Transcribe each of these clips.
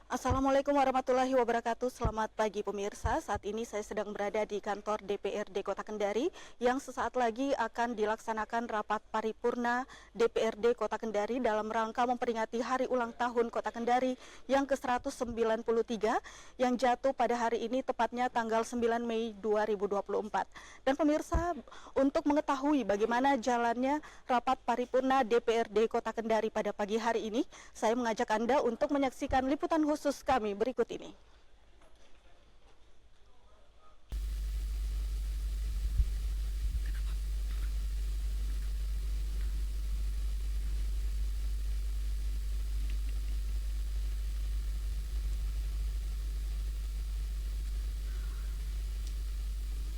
Assalamualaikum warahmatullahi wabarakatuh. Selamat pagi pemirsa. Saat ini saya sedang berada di kantor DPRD Kota Kendari yang sesaat lagi akan dilaksanakan rapat paripurna DPRD Kota Kendari dalam rangka memperingati hari ulang tahun Kota Kendari yang ke-193 yang jatuh pada hari ini tepatnya tanggal 9 Mei 2024. Dan pemirsa, untuk mengetahui bagaimana jalannya rapat paripurna DPRD Kota Kendari pada pagi hari ini, saya mengajak Anda untuk menyaksikan liputan khusus kami berikut ini.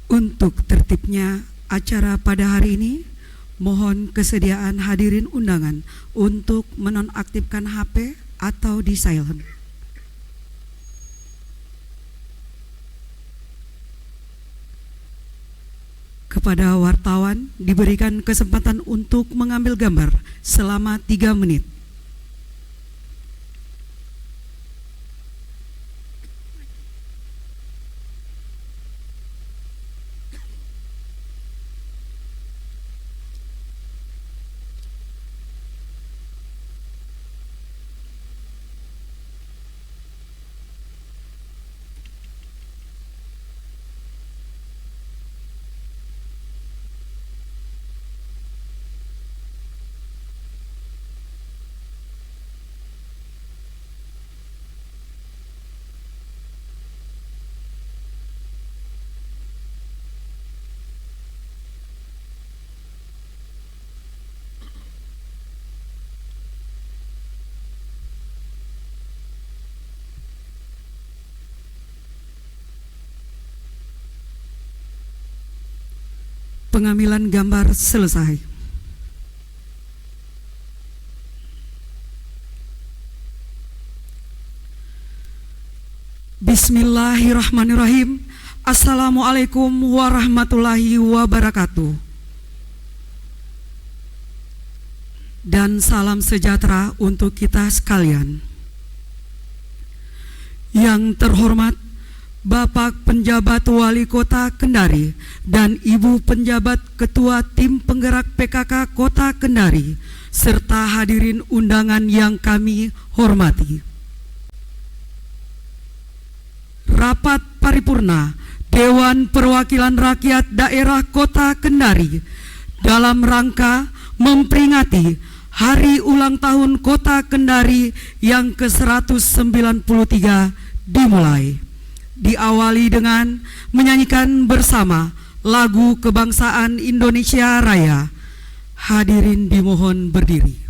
Untuk tertibnya acara pada hari ini, mohon kesediaan hadirin undangan untuk menonaktifkan HP atau di silent. Kepada wartawan diberikan kesempatan untuk mengambil gambar selama 3 menit. Pengambilan gambar selesai. Bismillahirrahmanirrahim. Assalamualaikum warahmatullahi wabarakatuh. Dan salam sejahtera untuk kita sekalian. Yang terhormat Bapak Penjabat Wali Kota Kendari dan Ibu Penjabat Ketua Tim Penggerak PKK Kota Kendari, serta hadirin undangan yang kami hormati. Rapat paripurna Dewan Perwakilan Rakyat Daerah Kota Kendari dalam rangka memperingati Hari Ulang Tahun Kota Kendari yang ke-193 dimulai. Diawali dengan menyanyikan bersama lagu kebangsaan Indonesia Raya. Hadirin dimohon berdiri.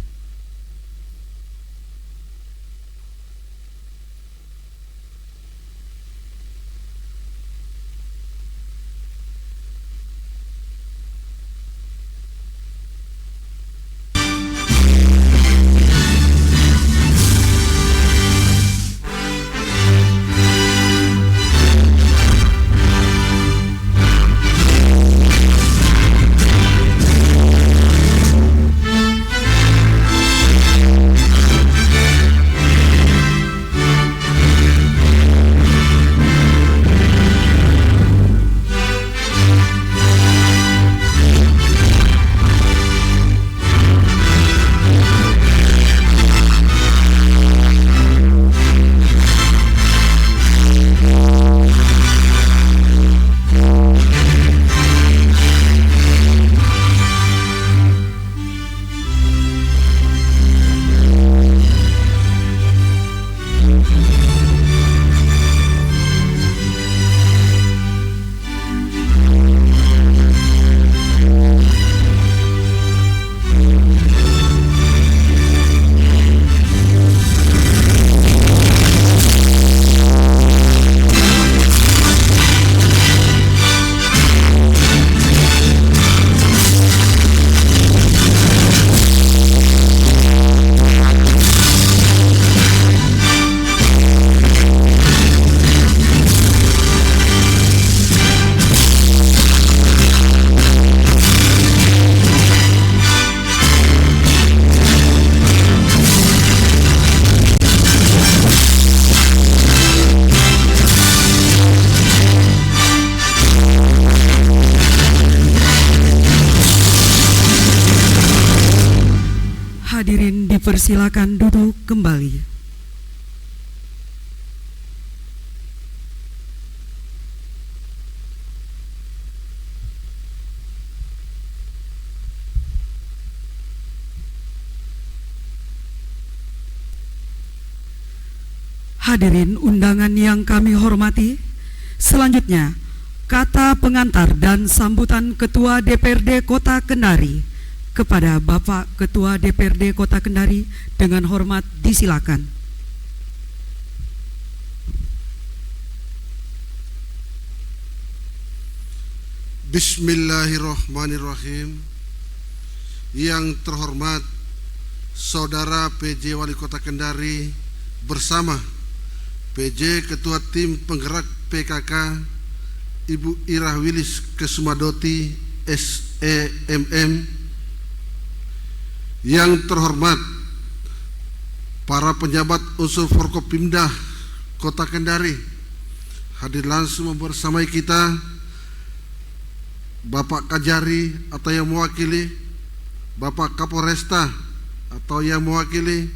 dipersilakan duduk kembali. Hadirin undangan yang kami hormati, selanjutnya kata pengantar dan sambutan Ketua DPRD Kota Kendari kepada Bapak Ketua DPRD Kota Kendari dengan hormat disilakan. Bismillahirrahmanirrahim. Yang terhormat Saudara PJ Wali Kota Kendari bersama PJ Ketua Tim Penggerak PKK Ibu Irah Wilis Kesumadoti SEMM. Yang terhormat para pejabat unsur Forkopimda Kota Kendari, hadir langsung bersamai kita Bapak Kajari atau yang mewakili, Bapak Kapolresta atau yang mewakili,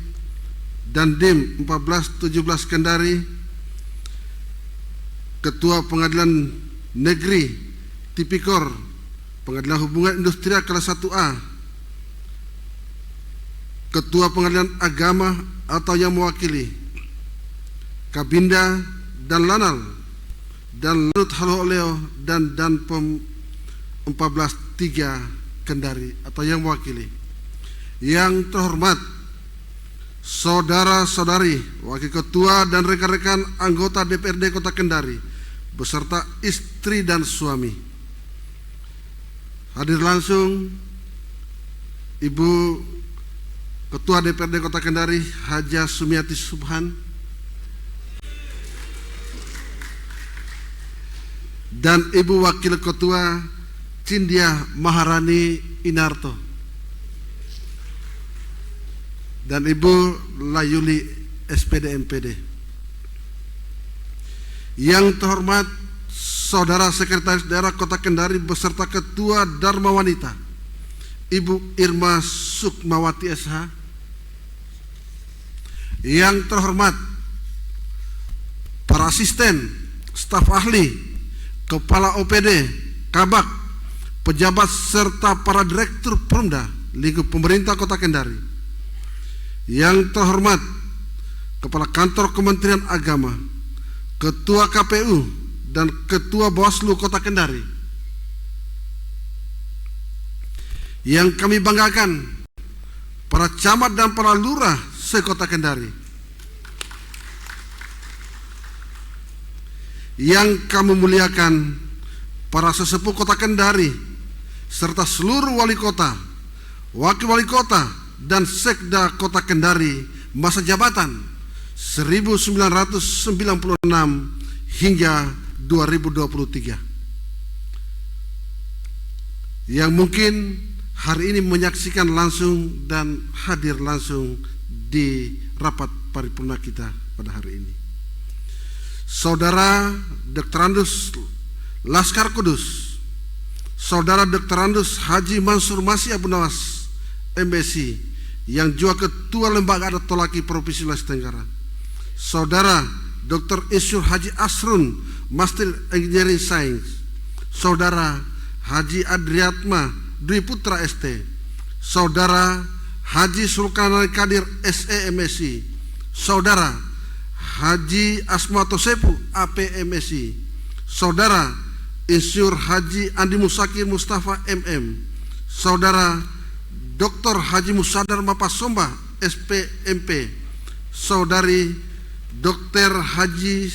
dan Dim 1417 Kendari, Ketua Pengadilan Negeri Tipikor Pengadilan Hubungan Industrial kelas 1A, Ketua Pengadilan Agama atau yang mewakili, Kabinda dan Lanal, dan Lanut Haloleo dan Danpom 14-3 Kendari atau yang mewakili. Yang terhormat saudara-saudari, wakil ketua dan rekan-rekan anggota DPRD Kota Kendari beserta istri dan suami. Hadir langsung Ibu Ketua DPRD Kota Kendari Haja Sumiati Subhan dan Ibu Wakil Ketua Cindia Maharani Inarto dan Ibu Layuli SPD MPD. Yang terhormat Saudara Sekretaris Daerah Kota Kendari beserta Ketua Dharma Wanita Ibu Irma Sukmawati SH. Yang terhormat para asisten, staf ahli, kepala OPD, kabak, pejabat serta para direktur Perumda lingkup pemerintah Kota Kendari. Yang terhormat Kepala Kantor Kementerian Agama, Ketua KPU dan Ketua Bawaslu Kota Kendari. Yang kami banggakan para camat dan para lurah se-Kota Kendari. Yang kami muliakan para sesepuh Kota Kendari serta seluruh wali kota, wakil wali kota dan sekda Kota Kendari masa jabatan 1996 hingga 2023 yang mungkin hari ini menyaksikan langsung dan hadir langsung di rapat paripurna kita pada hari ini. Saudara Dr. Andus Laskar Kudus, Saudara Dr. Andus Haji Mansur Masih Abu Nawas MSc yang juga Ketua Lembaga Adat Tolaki Provinsi Sulawesi Tenggara, Saudara Dr. Isyur Haji Asrun Master Engineering Science, Saudara Haji Adriatma Dwi Putra ST, Saudara Haji Sulkarnain Kadir SE MSc, Saudara Haji Asmato Sepu AP MSc, Saudara Insinyur Haji Andi Musakir Mustafa MM, Saudara Dr. Haji Musadar Mapasomba SPMP, Saudari Dr. Haji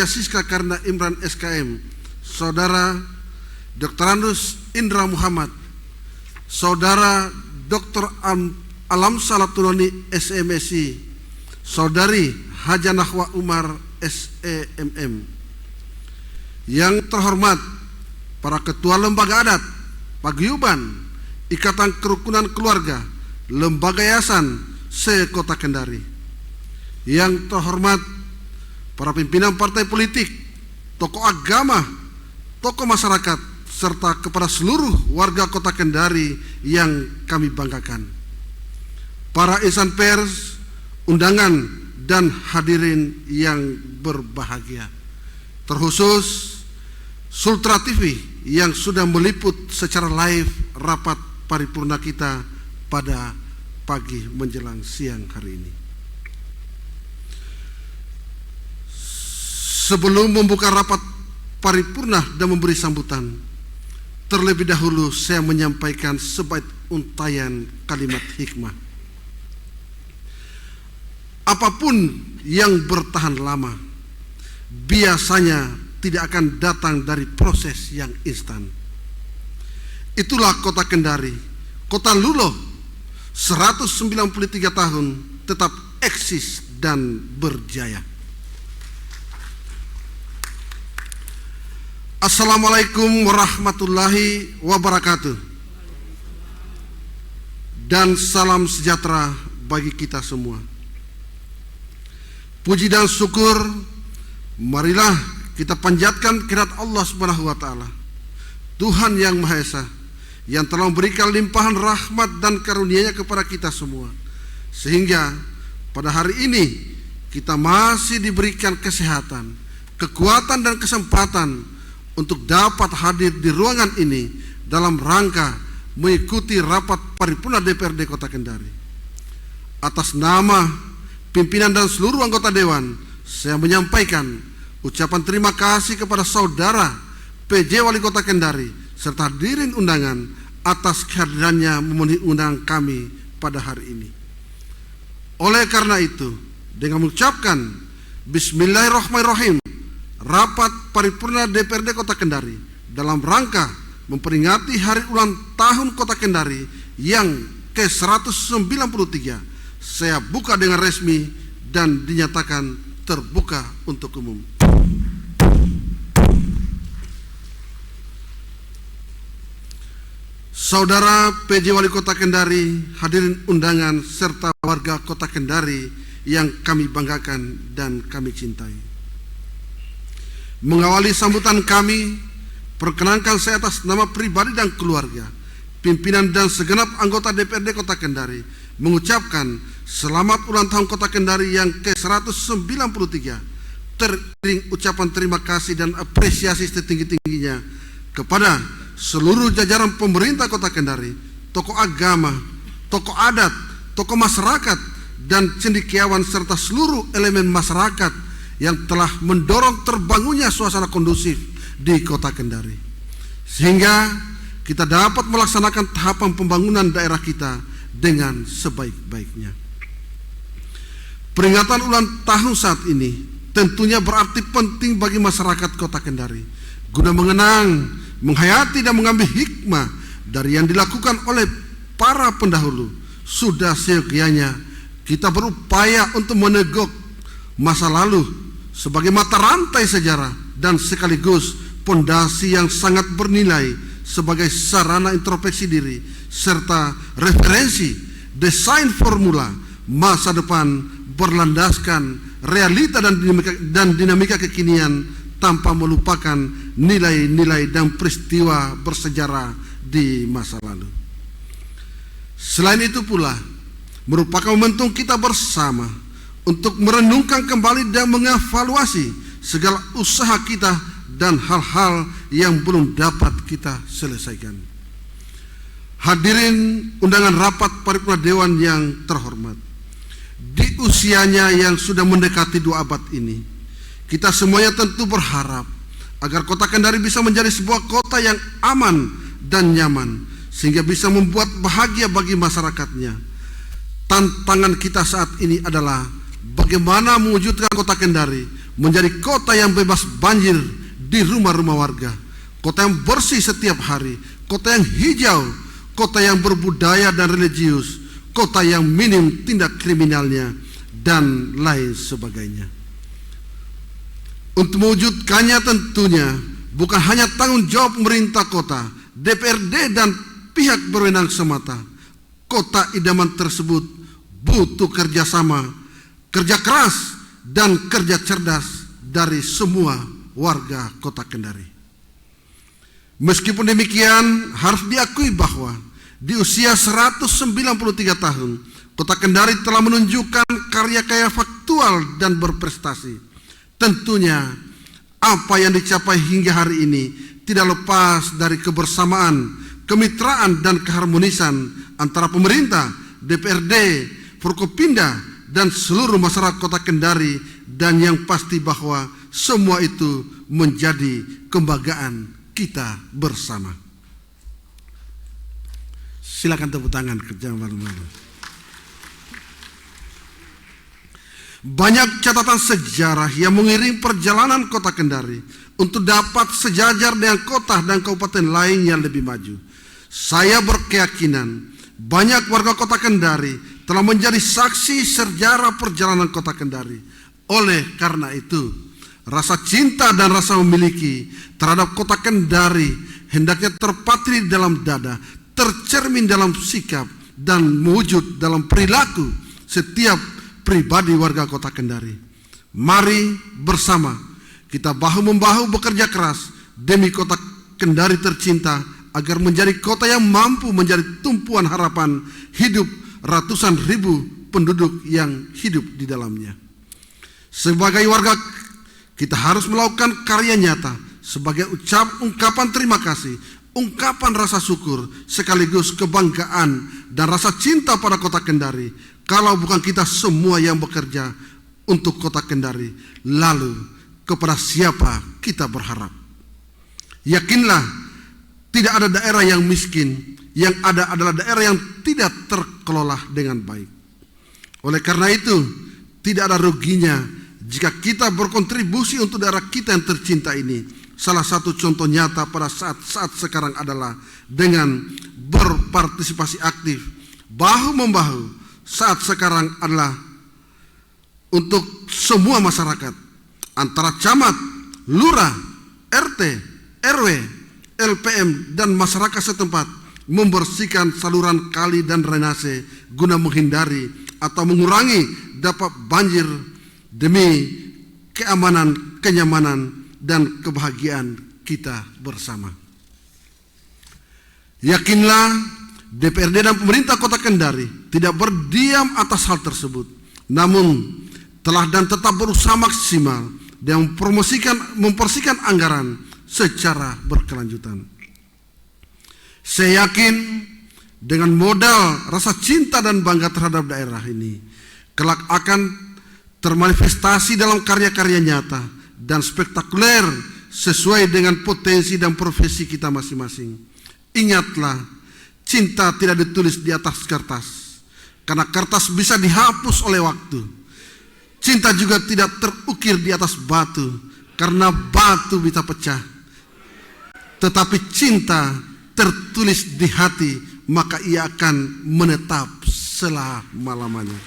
Siska Karna Imran SKM, Saudara Dr. Andus Indra Muhammad, Saudara Dr. Alam Salatunoni SMSI, Saudari Haja Nahwa Umar SEMM. Yang terhormat para ketua lembaga adat, paguyuban, ikatan kerukunan keluarga, lembaga yayasan se-Kota Kendari. Yang terhormat para pimpinan partai politik, tokoh agama, tokoh masyarakat, serta kepada seluruh warga Kota Kendari yang kami banggakan. para insan pers, undangan, dan hadirin yang berbahagia. Terkhusus Sultra TV yang sudah meliput secara live rapat paripurna kita pada pagi menjelang siang hari ini. Sebelum membuka rapat paripurna dan memberi sambutan, terlebih dahulu saya menyampaikan sebait untayan kalimat hikmah. Apapun yang bertahan lama biasanya tidak akan datang dari proses yang instan. Itulah kota Kendari, kota Lulo, 193 tahun tetap eksis dan berjaya. Assalamualaikum warahmatullahi wabarakatuh. Dan salam sejahtera bagi kita semua. Puji dan syukur marilah kita panjatkan kehadirat Allah Subhanahu wa taala, Tuhan yang Maha Esa, yang telah memberikan limpahan rahmat dan karunia-Nya kepada kita semua, sehingga pada hari ini kita masih diberikan kesehatan, kekuatan dan kesempatan untuk dapat hadir di ruangan ini dalam rangka mengikuti rapat paripurna DPRD Kota Kendari. Atas nama pimpinan dan seluruh anggota dewan, saya menyampaikan ucapan terima kasih kepada saudara PJ Wali Kota Kendari serta hadirin undangan atas kehadirannya memenuhi undangan kami pada hari ini. Oleh karena itu, dengan mengucapkan Bismillahirrahmanirrahim, rapat paripurna DPRD Kota Kendari dalam rangka memperingati hari ulang tahun Kota Kendari yang ke-193, saya buka dengan resmi dan dinyatakan terbuka untuk umum. Saudara PJ Wali Kota Kendari, hadirin undangan serta warga Kota Kendari yang kami banggakan dan kami cintai. Mengawali sambutan kami, perkenankan saya atas nama pribadi dan keluarga, pimpinan dan segenap anggota DPRD Kota Kendari mengucapkan selamat ulang tahun Kota Kendari yang ke-193. Teriring ucapan terima kasih dan apresiasi setinggi-tingginya kepada seluruh jajaran pemerintah Kota Kendari, tokoh agama, tokoh adat, tokoh masyarakat, dan cendekiawan serta seluruh elemen masyarakat yang telah mendorong terbangunnya suasana kondusif di Kota Kendari, sehingga kita dapat melaksanakan tahapan pembangunan daerah kita dengan sebaik-baiknya. Peringatan ulang tahun saat ini tentunya berarti penting bagi masyarakat Kota Kendari guna mengenang, menghayati dan mengambil hikmah dari yang dilakukan oleh para pendahulu. Sudah seyogyanya kita berupaya untuk meneguk masa lalu sebagai mata rantai sejarah dan sekaligus pondasi yang sangat bernilai sebagai sarana introspeksi diri serta referensi desain formula masa depan berlandaskan realita dan dinamika kekinian tanpa melupakan nilai-nilai dan peristiwa bersejarah di masa lalu. Selain itu pula merupakan momentum kita bersama untuk merenungkan kembali dan mengevaluasi segala usaha kita dan hal-hal yang belum dapat kita selesaikan. Hadirin undangan rapat paripurna dewan yang terhormat, di usianya yang sudah mendekati 2 abad ini, kita semuanya tentu berharap agar Kota Kendari bisa menjadi sebuah kota yang aman dan nyaman, sehingga bisa membuat bahagia bagi masyarakatnya. Tantangan kita saat ini adalah bagaimana mewujudkan Kota Kendari menjadi kota yang bebas banjir di rumah-rumah warga, kota yang bersih setiap hari, kota yang hijau, kota yang berbudaya dan religius, kota yang minim tindak kriminalnya, dan lain sebagainya. Untuk mewujudkannya tentunya bukan hanya tanggung jawab pemerintah kota, DPRD dan pihak berwenang semata. Kota idaman tersebut butuh kerjasama, kerja keras, dan kerja cerdas dari semua warga Kota Kendari. Meskipun demikian, harus diakui bahwa di usia 193 tahun, Kota Kendari telah menunjukkan karya-karya faktual dan berprestasi. Tentunya apa yang dicapai hingga hari ini tidak lepas dari kebersamaan, kemitraan dan keharmonisan antara pemerintah, DPRD, Forkopimda dan seluruh masyarakat Kota Kendari, dan yang pasti bahwa semua itu menjadi kebanggaan kita bersama. Silakan tepuk tangan kerja malu-malu. Banyak catatan sejarah yang mengiringi perjalanan Kota Kendari untuk dapat sejajar dengan kota dan kabupaten lain yang lebih maju. Saya berkeyakinan banyak warga Kota Kendari telah menjadi saksi sejarah perjalanan Kota Kendari. Oleh karena itu, rasa cinta dan rasa memiliki terhadap Kota Kendari hendaknya terpatri dalam dada, tercermin dalam sikap dan mewujud dalam perilaku setiap pribadi warga Kota Kendari. Mari bersama kita bahu-membahu bekerja keras demi Kota Kendari tercinta agar menjadi kota yang mampu menjadi tumpuan harapan hidup ratusan ribu penduduk yang hidup di dalamnya. Sebagai warga, kita harus melakukan karya nyata sebagai ungkapan terima kasih, ungkapan rasa syukur sekaligus kebanggaan dan rasa cinta pada Kota Kendari. Kalau bukan kita semua yang bekerja untuk Kota Kendari, lalu kepada siapa kita berharap? Yakinlah, tidak ada daerah yang miskin, yang ada adalah daerah yang tidak terkelola dengan baik. Oleh karena itu, tidak ada ruginya jika kita berkontribusi untuk daerah kita yang tercinta ini. Salah satu contoh nyata pada saat sekarang adalah dengan berpartisipasi aktif, bahu-membahu. Saat sekarang adalah untuk semua masyarakat, antara camat, lurah, RT, RW, LPM, dan masyarakat setempat membersihkan saluran kali dan drainase guna menghindari atau mengurangi dampak banjir demi keamanan, kenyamanan, dan kebahagiaan kita bersama. Yakinlah, DPRD dan pemerintah Kota Kendari tidak berdiam atas hal tersebut, namun telah dan tetap berusaha maksimal dan mempromosikan anggaran secara berkelanjutan. Saya yakin dengan modal rasa cinta dan bangga terhadap daerah ini, kelak akan termanifestasi dalam karya-karya nyata dan spektakuler sesuai dengan potensi dan profesi kita masing-masing. Ingatlah, cinta tidak ditulis di atas kertas, karena kertas bisa dihapus oleh waktu. Cinta juga tidak terukir di atas batu, karena batu bisa pecah. Tetapi cinta tertulis di hati, maka ia akan menetap selama-lamanya.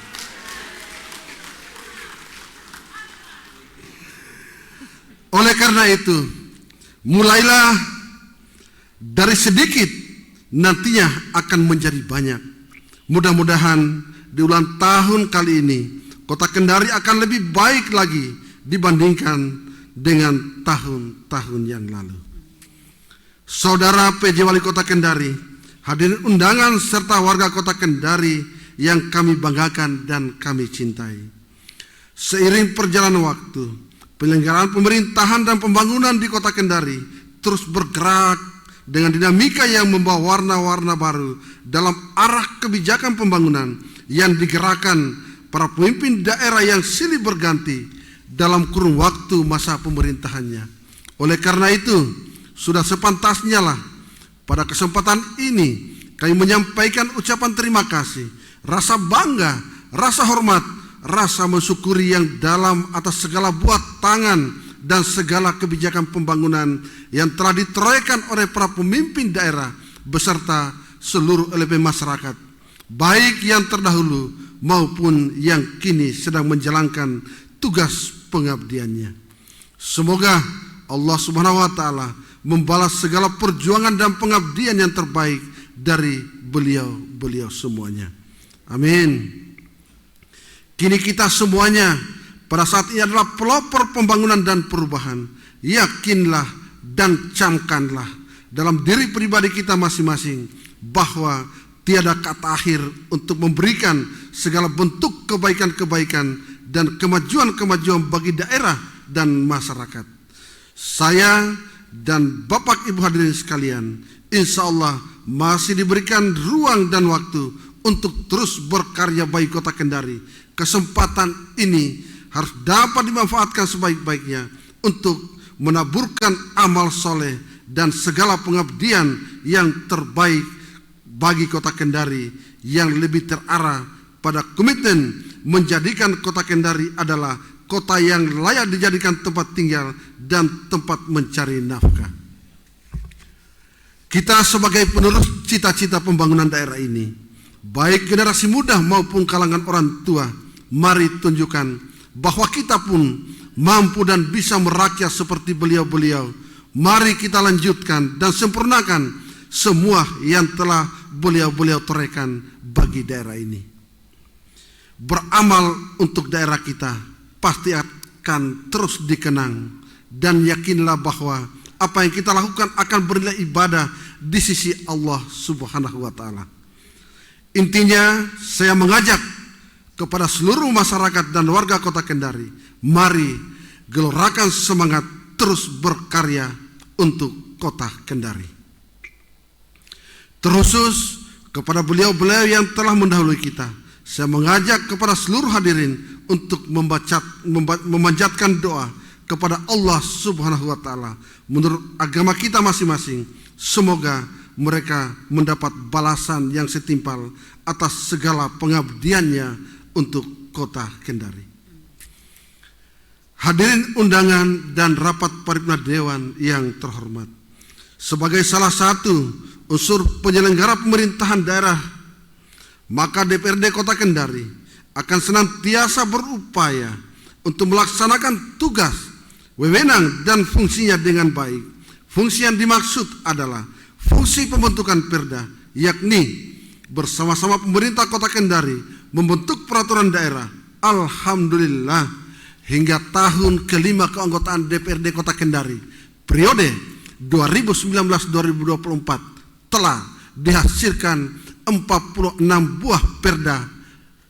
Oleh karena itu, mulailah dari sedikit, nantinya akan menjadi banyak. Mudah-mudahan di ulang tahun kali ini Kota Kendari akan lebih baik lagi dibandingkan dengan tahun-tahun yang lalu. Saudara PJ Wali Kota Kendari, hadirin undangan serta warga Kota Kendari yang kami banggakan dan kami cintai. Seiring perjalanan waktu, penyelenggaraan pemerintahan dan pembangunan di Kota Kendari terus bergerak dengan dinamika yang membawa warna-warna baru dalam arah kebijakan pembangunan yang digerakkan para pemimpin daerah yang silih berganti dalam kurun waktu masa pemerintahannya. Oleh karena itu, sudah sepantasnya lah pada kesempatan ini kami menyampaikan ucapan terima kasih, rasa bangga, rasa hormat, rasa mensyukuri yang dalam atas segala buat tangan dan segala kebijakan pembangunan yang telah diterapkan oleh para pemimpin daerah beserta seluruh elemen masyarakat, baik yang terdahulu maupun yang kini sedang menjalankan tugas pengabdiannya. Semoga Allah Subhanahu wa Ta'ala membalas segala perjuangan dan pengabdian yang terbaik dari beliau semuanya. Amin. Kini kita semuanya pada saat ini adalah pelopor pembangunan dan perubahan. Yakinlah dan camkanlah dalam diri pribadi kita masing-masing bahwa tiada kata akhir untuk memberikan segala bentuk kebaikan-kebaikan dan kemajuan-kemajuan bagi daerah dan masyarakat. Saya dan Bapak Ibu hadirin sekalian, insya Allah masih diberikan ruang dan waktu untuk terus berkarya bagi Kota Kendari. Kesempatan ini harus dapat dimanfaatkan sebaik-baiknya untuk menaburkan amal soleh dan segala pengabdian yang terbaik bagi Kota Kendari yang lebih terarah pada komitmen menjadikan Kota Kendari adalah kota yang layak dijadikan tempat tinggal dan tempat mencari nafkah. Kita sebagai penerus cita-cita pembangunan daerah ini, baik generasi muda maupun kalangan orang tua, mari tunjukkan bahwa kita pun mampu dan bisa merakyat seperti beliau-beliau. Mari kita lanjutkan dan sempurnakan semua yang telah beliau-beliau torehkan bagi daerah ini. Beramal untuk daerah kita pasti akan terus dikenang, dan yakinlah bahwa apa yang kita lakukan akan bernilai ibadah di sisi Allah Subhanahu wa Ta'ala. Intinya, saya mengajak kepada seluruh masyarakat dan warga Kota Kendari, mari gelorakan semangat terus berkarya untuk Kota Kendari. Terkhusus kepada beliau-beliau yang telah mendahului kita, saya mengajak kepada seluruh hadirin untuk memanjatkan doa kepada Allah Subhanahu wa Ta'ala menurut agama kita masing-masing. Semoga mereka mendapat balasan yang setimpal atas segala pengabdiannya untuk Kota Kendari. Hadirin undangan dan rapat paripurna Dewan yang terhormat, sebagai salah satu unsur penyelenggara pemerintahan daerah, maka DPRD Kota Kendari akan senantiasa berupaya untuk melaksanakan tugas, wewenang dan fungsinya dengan baik. Fungsi yang dimaksud adalah fungsi pembentukan perda, yakni bersama-sama pemerintah Kota Kendari membentuk peraturan daerah. Alhamdulillah, hingga tahun kelima keanggotaan DPRD Kota Kendari periode 2019-2024 telah dihasilkan 46 buah perda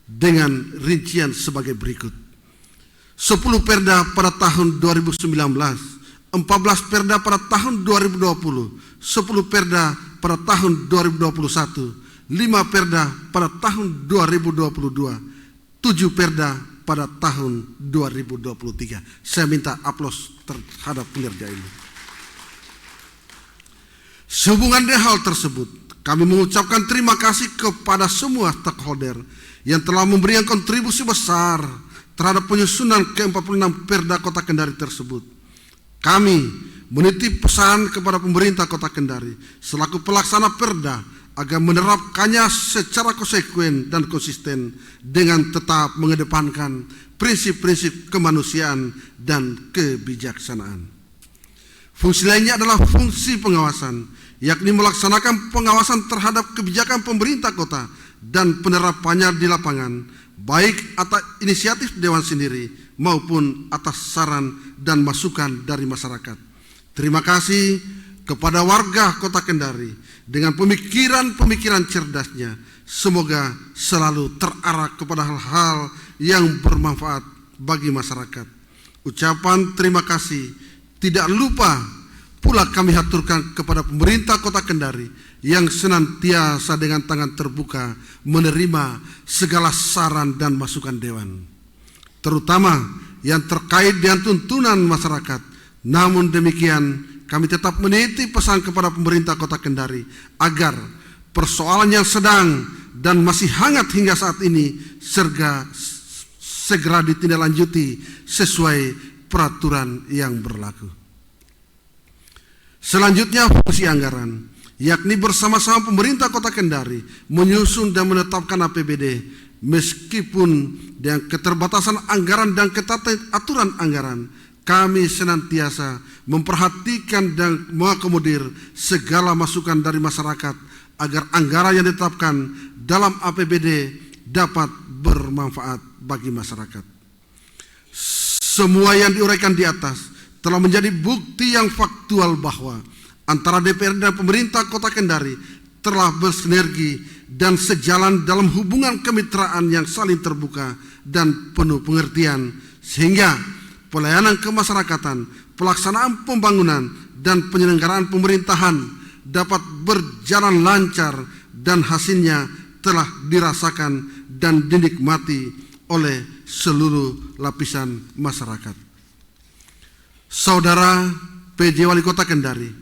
dengan rincian sebagai berikut: 10 perda pada tahun 2019, 14 perda pada tahun 2020, 10 perda pada tahun 2021, 5 perda pada tahun 2022, 7 perda pada tahun 2023. Saya minta aplaus terhadap kinerja ini. Sehubungan dengan hal tersebut, kami mengucapkan terima kasih kepada semua stakeholder yang telah memberikan kontribusi besar terhadap penyusunan ke-46 perda Kota Kendari tersebut. Kami menitip pesan kepada pemerintah Kota Kendari selaku pelaksana perda agar menerapkannya secara konsekuen dan konsisten dengan tetap mengedepankan prinsip-prinsip kemanusiaan dan kebijaksanaan. Fungsi lainnya adalah fungsi pengawasan, yakni melaksanakan pengawasan terhadap kebijakan pemerintah kota dan penerapannya di lapangan, baik atas inisiatif Dewan sendiri maupun atas saran dan masukan dari masyarakat. Terima kasih kepada warga Kota Kendari dengan pemikiran-pemikiran cerdasnya. Semoga selalu terarah kepada hal-hal yang bermanfaat bagi masyarakat. Ucapan terima kasih tidak lupa pula kami haturkan kepada pemerintah Kota Kendari yang senantiasa dengan tangan terbuka menerima segala saran dan masukan Dewan, terutama yang terkait dengan tuntunan masyarakat. Namun demikian, kami tetap menitip pesan kepada pemerintah Kota Kendari agar persoalan yang sedang dan masih hangat hingga saat ini segera ditindaklanjuti sesuai peraturan yang berlaku. Selanjutnya, fungsi anggaran, yakni bersama-sama pemerintah Kota Kendari menyusun dan menetapkan APBD. Meskipun dengan keterbatasan anggaran dan ketatan aturan anggaran, kami senantiasa memperhatikan dan mengakomodir segala masukan dari masyarakat agar anggaran yang ditetapkan dalam APBD dapat bermanfaat bagi masyarakat. Semua yang diuraikan di atas telah menjadi bukti yang faktual bahwa antara DPR dan pemerintah Kota Kendari telah bersinergi dan sejalan dalam hubungan kemitraan yang saling terbuka dan penuh pengertian, sehingga pelayanan kemasyarakatan, pelaksanaan pembangunan, dan penyelenggaraan pemerintahan dapat berjalan lancar dan hasilnya telah dirasakan dan dinikmati oleh seluruh lapisan masyarakat. Saudara PJ Wali Kota Kendari,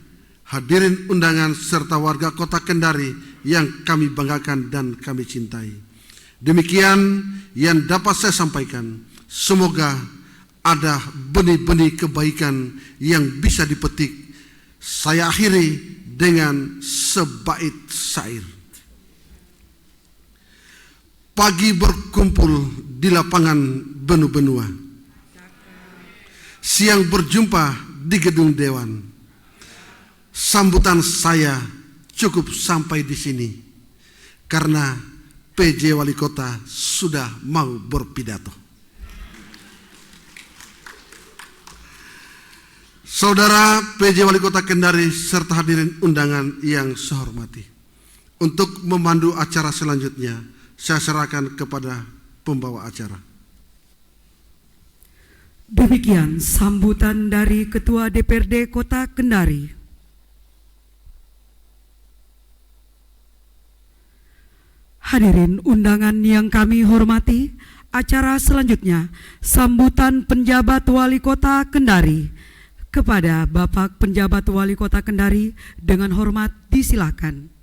hadirin undangan serta warga Kota Kendari yang kami banggakan dan kami cintai. Demikian yang dapat saya sampaikan. Semoga ada benih-benih kebaikan yang bisa dipetik. Saya akhiri dengan sebait syair. Pagi berkumpul di lapangan benua-benua, siang berjumpa di gedung dewan. Sambutan saya cukup sampai di sini karena PJ Wali Kota sudah mau berpidato. Saudara PJ Wali Kota Kendari serta hadirin undangan yang saya hormati, untuk memandu acara selanjutnya saya serahkan kepada pembawa acara. Demikian sambutan dari Ketua DPRD Kota Kendari. Hadirin undangan yang kami hormati, acara selanjutnya sambutan penjabat Wali Kota Kendari. Kepada Bapak Penjabat Wali Kota Kendari dengan hormat disilakan.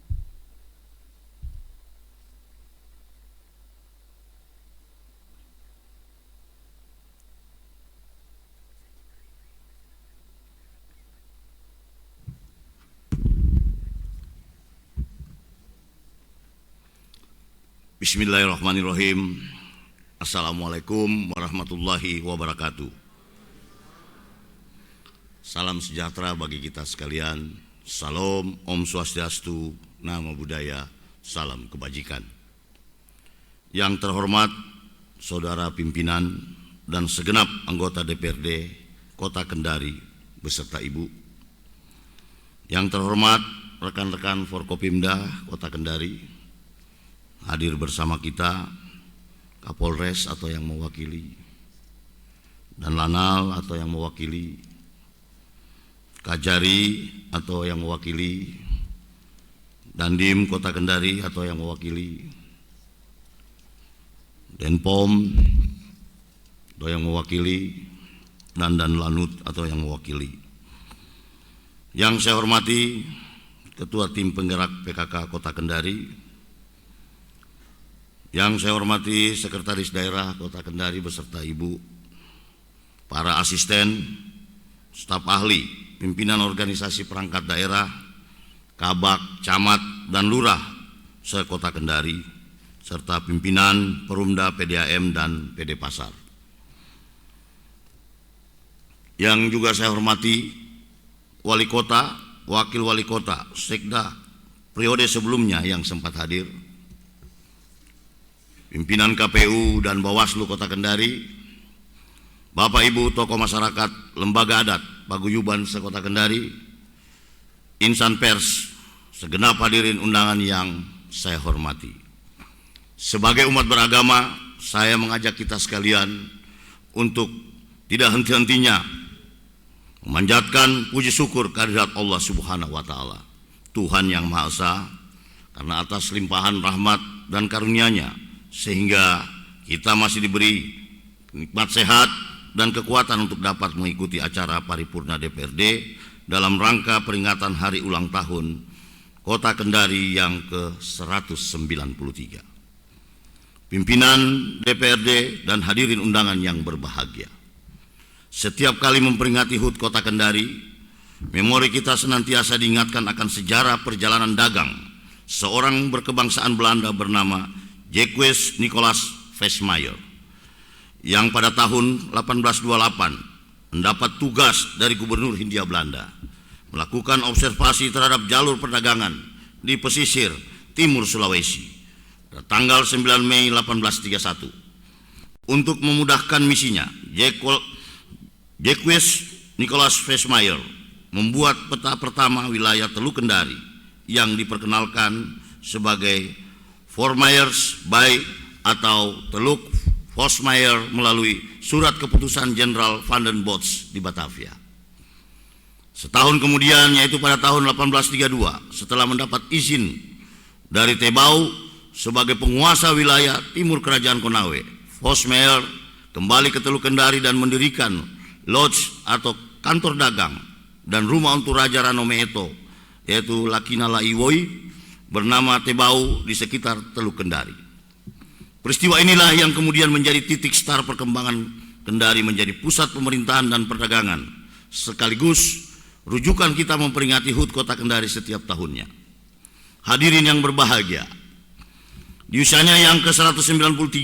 Bismillahirrahmanirrahim. Assalamualaikum warahmatullahi wabarakatuh. Salam sejahtera bagi kita sekalian. Salam, Om Swastiastu, Namo Buddhaya, salam kebajikan. Yang terhormat saudara pimpinan dan segenap anggota DPRD Kota Kendari beserta Ibu. Yang terhormat rekan-rekan Forkopimda Kota Kendari, hadir bersama kita Kapolres atau yang mewakili, dan Lanal atau yang mewakili, Kajari atau yang mewakili, Dandim Kota Kendari atau yang mewakili, Denpom atau yang mewakili, dan Lanut atau yang mewakili. Yang saya hormati Ketua Tim Penggerak PKK Kota Kendari, yang saya hormati Sekretaris Daerah Kota Kendari beserta Ibu, para asisten, staf ahli, pimpinan organisasi perangkat daerah, kabak, camat, dan lurah se-Kota Kendari, serta pimpinan Perumda, PDAM, dan PD Pasar. Yang juga saya hormati Wali Kota, Wakil Wali Kota, Sekda periode sebelumnya yang sempat hadir, pimpinan KPU dan Bawaslu Kota Kendari, Bapak Ibu tokoh masyarakat, lembaga adat, paguyuban se-Kota Kendari, insan pers, segenap hadirin undangan yang saya hormati. Sebagai umat beragama, saya mengajak kita sekalian untuk tidak henti-hentinya memanjatkan puji syukur kehadirat Allah Subhanahu wa Ta'ala, Tuhan yang Maha Esa, karena atas limpahan rahmat dan karunia-Nya sehingga kita masih diberi nikmat sehat dan kekuatan untuk dapat mengikuti acara paripurna DPRD dalam rangka peringatan hari ulang tahun Kota Kendari yang ke-193. Pimpinan DPRD dan hadirin undangan yang berbahagia, setiap kali memperingati HUT Kota Kendari, memori kita senantiasa diingatkan akan sejarah perjalanan dagang seorang berkebangsaan Belanda bernama Jacques Nicolaas Vesmeyer, yang pada tahun 1828 mendapat tugas dari Gubernur Hindia Belanda melakukan observasi terhadap jalur perdagangan di pesisir timur Sulawesi pada tanggal 9 Mei 1831. Untuk memudahkan misinya, Jacques Nicolaas Vesmeyer membuat peta pertama wilayah Teluk Kendari yang diperkenalkan sebagai Fort Myers by atau Teluk Vosmeyer melalui surat keputusan Jenderal Van den Bosch di Batavia. Setahun kemudian, yaitu pada tahun 1832, setelah mendapat izin dari Tebau sebagai penguasa wilayah timur kerajaan Konawe, Vosmeyer kembali ke Teluk Kendari dan mendirikan lodge atau kantor dagang dan rumah untuk Raja Ranomeeto, yaitu Lakinala Iwoi, bernama Tebau di sekitar Teluk Kendari. Peristiwa inilah yang kemudian menjadi titik start perkembangan Kendari menjadi pusat pemerintahan dan perdagangan, sekaligus rujukan kita memperingati HUT Kota Kendari setiap tahunnya. Hadirin yang berbahagia, di usianya yang ke-193,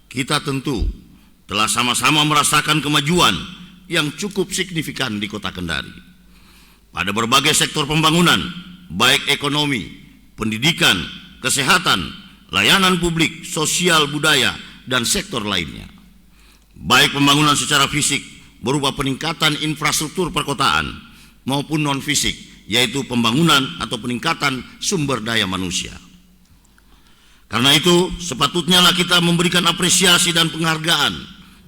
kita tentu telah sama-sama merasakan kemajuan yang cukup signifikan di Kota Kendari pada berbagai sektor pembangunan, baik ekonomi, pendidikan, kesehatan, layanan publik, sosial, budaya, dan sektor lainnya. Baik pembangunan secara fisik berupa peningkatan infrastruktur perkotaan maupun non-fisik, yaitu pembangunan atau peningkatan sumber daya manusia. Karena itu, sepatutnya kita memberikan apresiasi dan penghargaan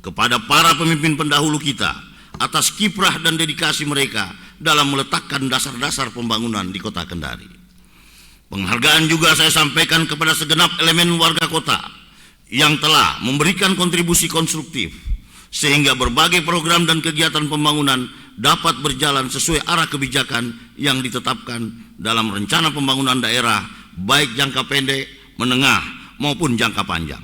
kepada para pemimpin pendahulu kita atas kiprah dan dedikasi mereka dalam meletakkan dasar-dasar pembangunan di Kota Kendari. Penghargaan juga saya sampaikan kepada segenap elemen warga kota yang telah memberikan kontribusi konstruktif sehingga berbagai program dan kegiatan pembangunan dapat berjalan sesuai arah kebijakan yang ditetapkan dalam rencana pembangunan daerah, baik jangka pendek, menengah, maupun jangka panjang.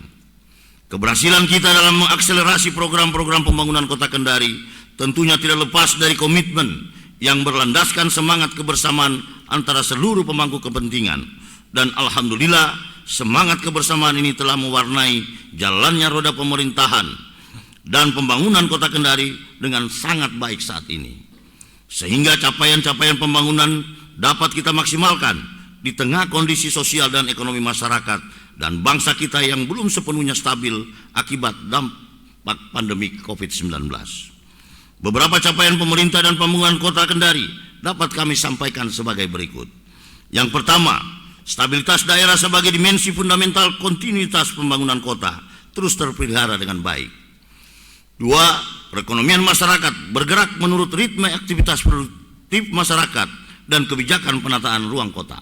Keberhasilan kita dalam mengakselerasi program-program pembangunan Kota Kendari tentunya tidak lepas dari komitmen yang berlandaskan semangat kebersamaan antara seluruh pemangku kepentingan, dan alhamdulillah semangat kebersamaan ini telah mewarnai jalannya roda pemerintahan dan pembangunan Kota Kendari dengan sangat baik saat ini, sehingga capaian-capaian pembangunan dapat kita maksimalkan di tengah kondisi sosial dan ekonomi masyarakat dan bangsa kita yang belum sepenuhnya stabil akibat dampak pandemi COVID-19. Beberapa capaian pemerintah dan pembangunan Kota Kendari dapat kami sampaikan sebagai berikut. Yang pertama, stabilitas daerah sebagai dimensi fundamental kontinuitas pembangunan kota terus terpelihara dengan baik. Dua, perekonomian masyarakat bergerak menurut ritme aktivitas produktif masyarakat dan kebijakan penataan ruang kota.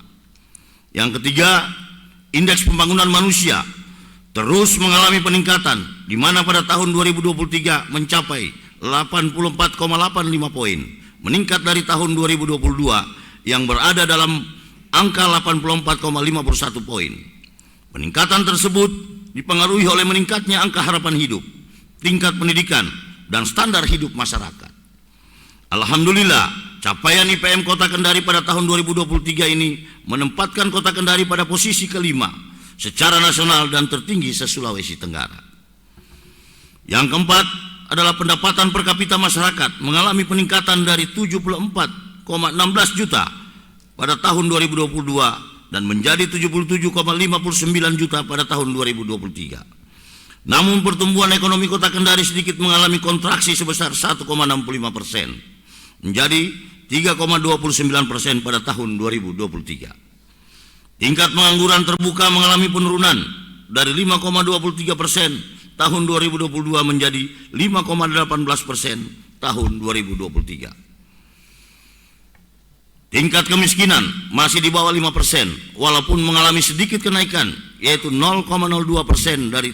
Yang ketiga, indeks pembangunan manusia terus mengalami peningkatan, di mana pada tahun 2023 mencapai 84,85 poin, meningkat dari tahun 2022 yang berada dalam angka 84,51 poin. Peningkatan tersebut dipengaruhi oleh meningkatnya angka harapan hidup, tingkat pendidikan, dan standar hidup masyarakat. Alhamdulillah, capaian IPM Kota Kendari pada tahun 2023 ini menempatkan Kota Kendari pada posisi kelima secara nasional dan tertinggi se-Sulawesi Tenggara. Yang keempat adalah pendapatan per kapita masyarakat mengalami peningkatan dari 74,16 juta pada tahun 2022 dan menjadi 77,59 juta pada tahun 2023. Namun pertumbuhan ekonomi Kota Kendari sedikit mengalami kontraksi sebesar 1,65%, menjadi 3,29% pada tahun 2023. Tingkat pengangguran terbuka mengalami penurunan dari 5,23% tahun 2022 menjadi 5,18% tahun 2023. Tingkat kemiskinan masih di bawah 5%, walaupun mengalami sedikit kenaikan, yaitu 0,02% dari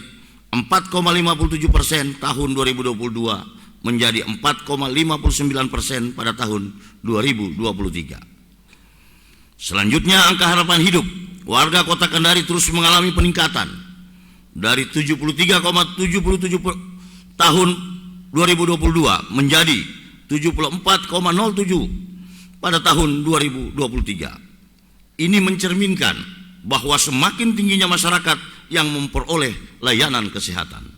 4,57% tahun 2022 menjadi 4,59% pada tahun 2023. Selanjutnya, angka harapan hidup warga Kota Kendari terus mengalami peningkatan dari 73,77 tahun 2022 menjadi 74,07 pada tahun 2023. Ini mencerminkan bahwa semakin tingginya masyarakat yang memperoleh layanan kesehatan.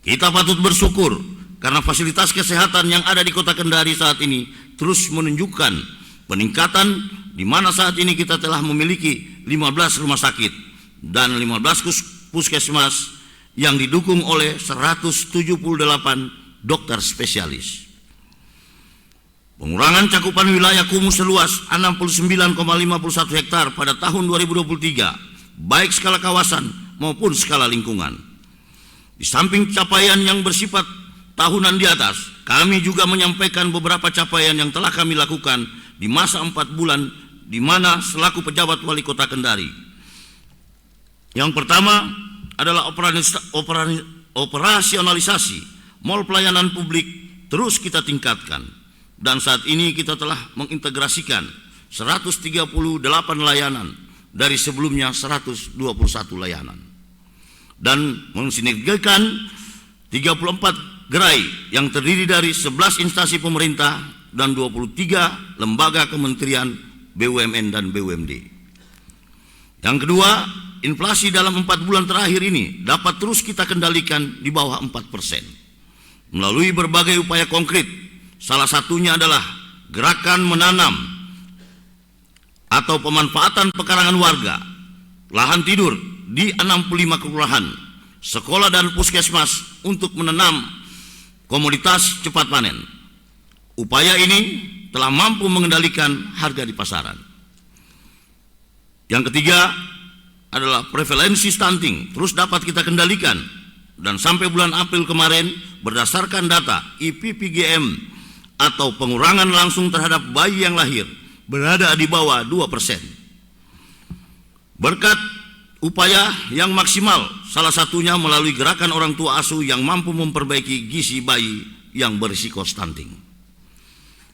Kita patut bersyukur karena fasilitas kesehatan yang ada di Kota Kendari saat ini terus menunjukkan peningkatan, di mana saat ini kita telah memiliki 15 rumah sakit dan 15 puskesmas yang didukung oleh 178 dokter spesialis. Pengurangan cakupan wilayah kumuh seluas 69,51 hektar pada tahun 2023 baik skala kawasan maupun skala lingkungan. Di samping capaian yang bersifat tahunan di atas, kami juga menyampaikan beberapa capaian yang telah kami lakukan di masa 4 bulan di mana selaku pejabat wali kota Kendari. Yang pertama adalah operasionalisasi mall pelayanan publik terus kita tingkatkan, dan saat ini kita telah mengintegrasikan 138 layanan dari sebelumnya 121 layanan, dan mensinergikan 34 gerai yang terdiri dari 11 instansi pemerintah dan 23 lembaga kementerian, BUMN dan BUMD. Yang kedua, inflasi dalam 4 bulan terakhir ini dapat terus kita kendalikan di bawah 4% melalui berbagai upaya konkret. Salah satunya adalah gerakan menanam atau pemanfaatan pekarangan warga, lahan tidur di 65 kelurahan, sekolah dan puskesmas untuk menanam komoditas cepat panen. Upaya ini telah mampu mengendalikan harga di pasaran. Yang ketiga adalah prevalensi stunting terus dapat kita kendalikan, dan sampai bulan April kemarin berdasarkan data IPPGM atau pengurangan langsung terhadap bayi yang lahir berada di bawah 2%. Berkat upaya yang maksimal, salah satunya melalui gerakan orang tua asuh yang mampu memperbaiki gizi bayi yang berisiko stunting.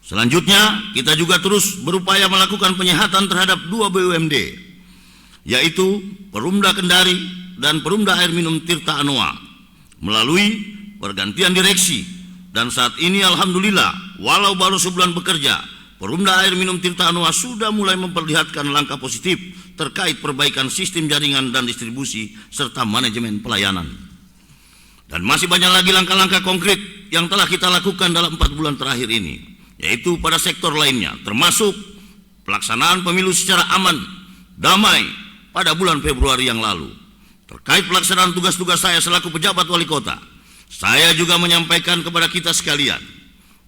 Selanjutnya, kita juga terus berupaya melakukan penyehatan terhadap 2 BUMD, yaitu Perumda Kendari dan Perumda Air Minum Tirta Anoa, melalui pergantian direksi. Dan saat ini alhamdulillah, walau baru sebulan bekerja, Perumda Air Minum Tirta Anoa sudah mulai memperlihatkan langkah positif terkait perbaikan sistem jaringan dan distribusi serta manajemen pelayanan. Dan masih banyak lagi langkah-langkah konkret yang telah kita lakukan dalam 4 bulan terakhir ini, yaitu pada sektor lainnya, termasuk pelaksanaan pemilu secara aman, damai pada bulan Februari yang lalu. Terkait pelaksanaan tugas-tugas saya selaku pejabat wali kota, saya juga menyampaikan kepada kita sekalian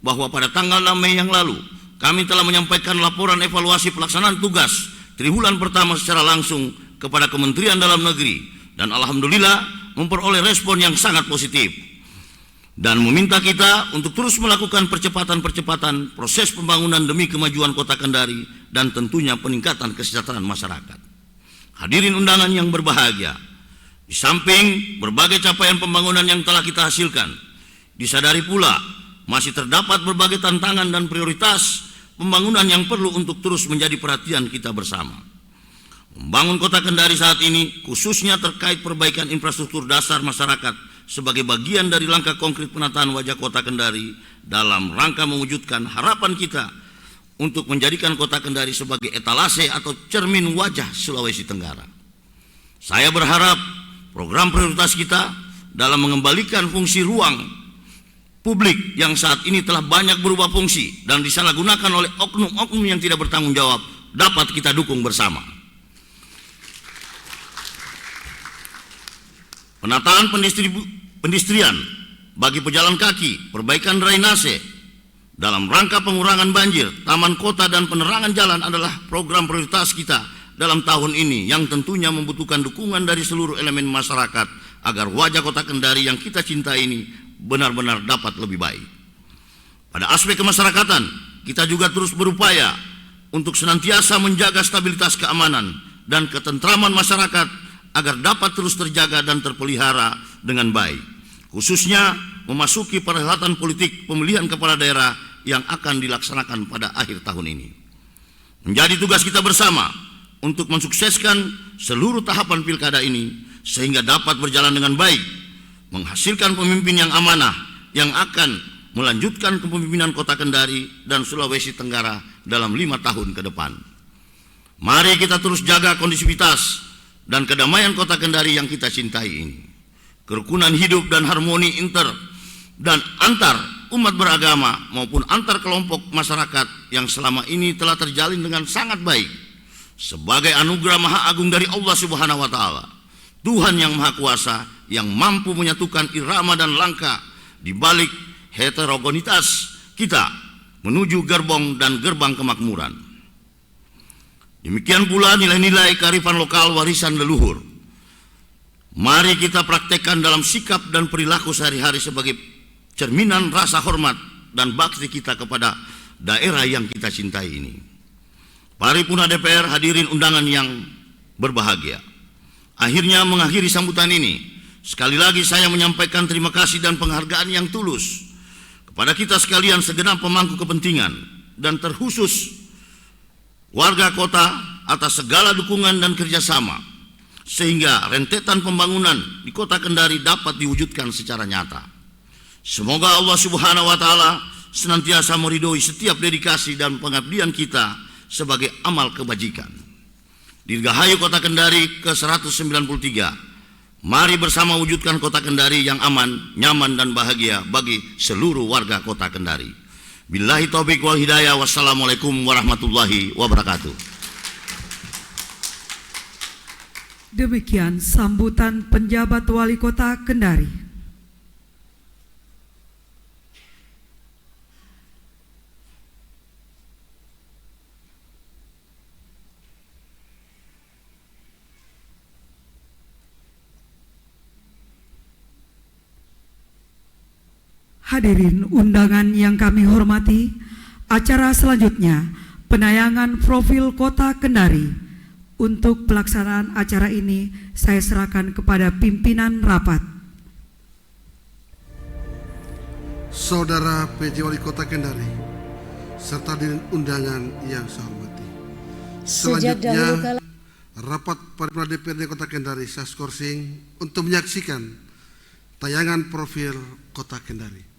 bahwa pada tanggal 6 Mei yang lalu, kami telah menyampaikan laporan evaluasi pelaksanaan tugas triwulan pertama secara langsung kepada Kementerian Dalam Negeri, dan alhamdulillah memperoleh respon yang sangat positif, dan meminta kita untuk terus melakukan percepatan proses pembangunan demi kemajuan kota Kendari dan tentunya peningkatan kesejahteraan masyarakat. Hadirin undangan yang berbahagia, di samping berbagai capaian pembangunan yang telah kita hasilkan, disadari pula masih terdapat berbagai tantangan dan prioritas pembangunan yang perlu untuk terus menjadi perhatian kita bersama. Membangun kota Kendari saat ini, khususnya terkait perbaikan infrastruktur dasar masyarakat, sebagai bagian dari langkah konkret penataan wajah kota Kendari dalam rangka mewujudkan harapan kita untuk menjadikan kota Kendari sebagai etalase atau cermin wajah Sulawesi Tenggara. Saya berharap program prioritas kita dalam mengembalikan fungsi ruang publik yang saat ini telah banyak berubah fungsi dan disalahgunakan oleh oknum-oknum yang tidak bertanggung jawab dapat kita dukung bersama. Penataan pendistrian bagi pejalan kaki, perbaikan drainase dalam rangka pengurangan banjir, taman kota dan penerangan jalan adalah program prioritas kita dalam tahun ini yang tentunya membutuhkan dukungan dari seluruh elemen masyarakat agar wajah kota Kendari yang kita cintai ini benar-benar dapat lebih baik. Pada aspek kemasyarakatan, kita juga terus berupaya untuk senantiasa menjaga stabilitas keamanan dan ketentraman masyarakat agar dapat terus terjaga dan terpelihara dengan baik, khususnya memasuki perhelatan politik pemilihan kepala daerah yang akan dilaksanakan pada akhir tahun ini. Menjadi tugas kita bersama untuk mensukseskan seluruh tahapan pilkada ini sehingga dapat berjalan dengan baik, menghasilkan pemimpin yang amanah yang akan melanjutkan kepemimpinan kota Kendari dan Sulawesi Tenggara dalam 5 tahun ke depan. Mari kita terus jaga kondusivitas dan kedamaian kota Kendari yang kita cintai ini. Kerukunan hidup dan harmoni inter dan antar umat beragama maupun antar kelompok masyarakat yang selama ini telah terjalin dengan sangat baik sebagai anugerah maha agung dari Allah Subhanahu wa taala, Tuhan yang maha kuasa yang mampu menyatukan irama dan langkah di balik heterogenitas kita menuju gerbong dan gerbang kemakmuran. Demikian pula nilai-nilai kearifan lokal warisan leluhur. Mari kita praktekkan dalam sikap dan perilaku sehari-hari sebagai cerminan rasa hormat dan bakti kita kepada daerah yang kita cintai ini. Paripurna DPR, hadirin undangan yang berbahagia. Akhirnya mengakhiri sambutan ini, sekali lagi saya menyampaikan terima kasih dan penghargaan yang tulus kepada kita sekalian segenap pemangku kepentingan dan terkhusus warga kota atas segala dukungan dan kerjasama sehingga rentetan pembangunan di kota Kendari dapat diwujudkan secara nyata. Semoga Allah Subhanahu wa Ta'ala senantiasa meridhoi setiap dedikasi dan pengabdian kita sebagai amal kebajikan. Dirgahayu Kota Kendari ke-193. Mari bersama wujudkan Kota Kendari yang aman, nyaman dan bahagia bagi seluruh warga Kota Kendari. Billahi taufiq wal hidayah. Wassalamualaikum warahmatullahi wabarakatuh. Demikian sambutan penjabat Wali Kota Kendari. Hadirin undangan yang kami hormati, acara selanjutnya penayangan profil Kota Kendari. Untuk pelaksanaan acara ini saya serahkan kepada pimpinan rapat. Saudara PJ Wali Kota Kendari serta hadirin undangan yang saya hormati. Selanjutnya rapat paripurna DPRD Kota Kendari saya skorsing untuk menyaksikan tayangan profil Kota Kendari.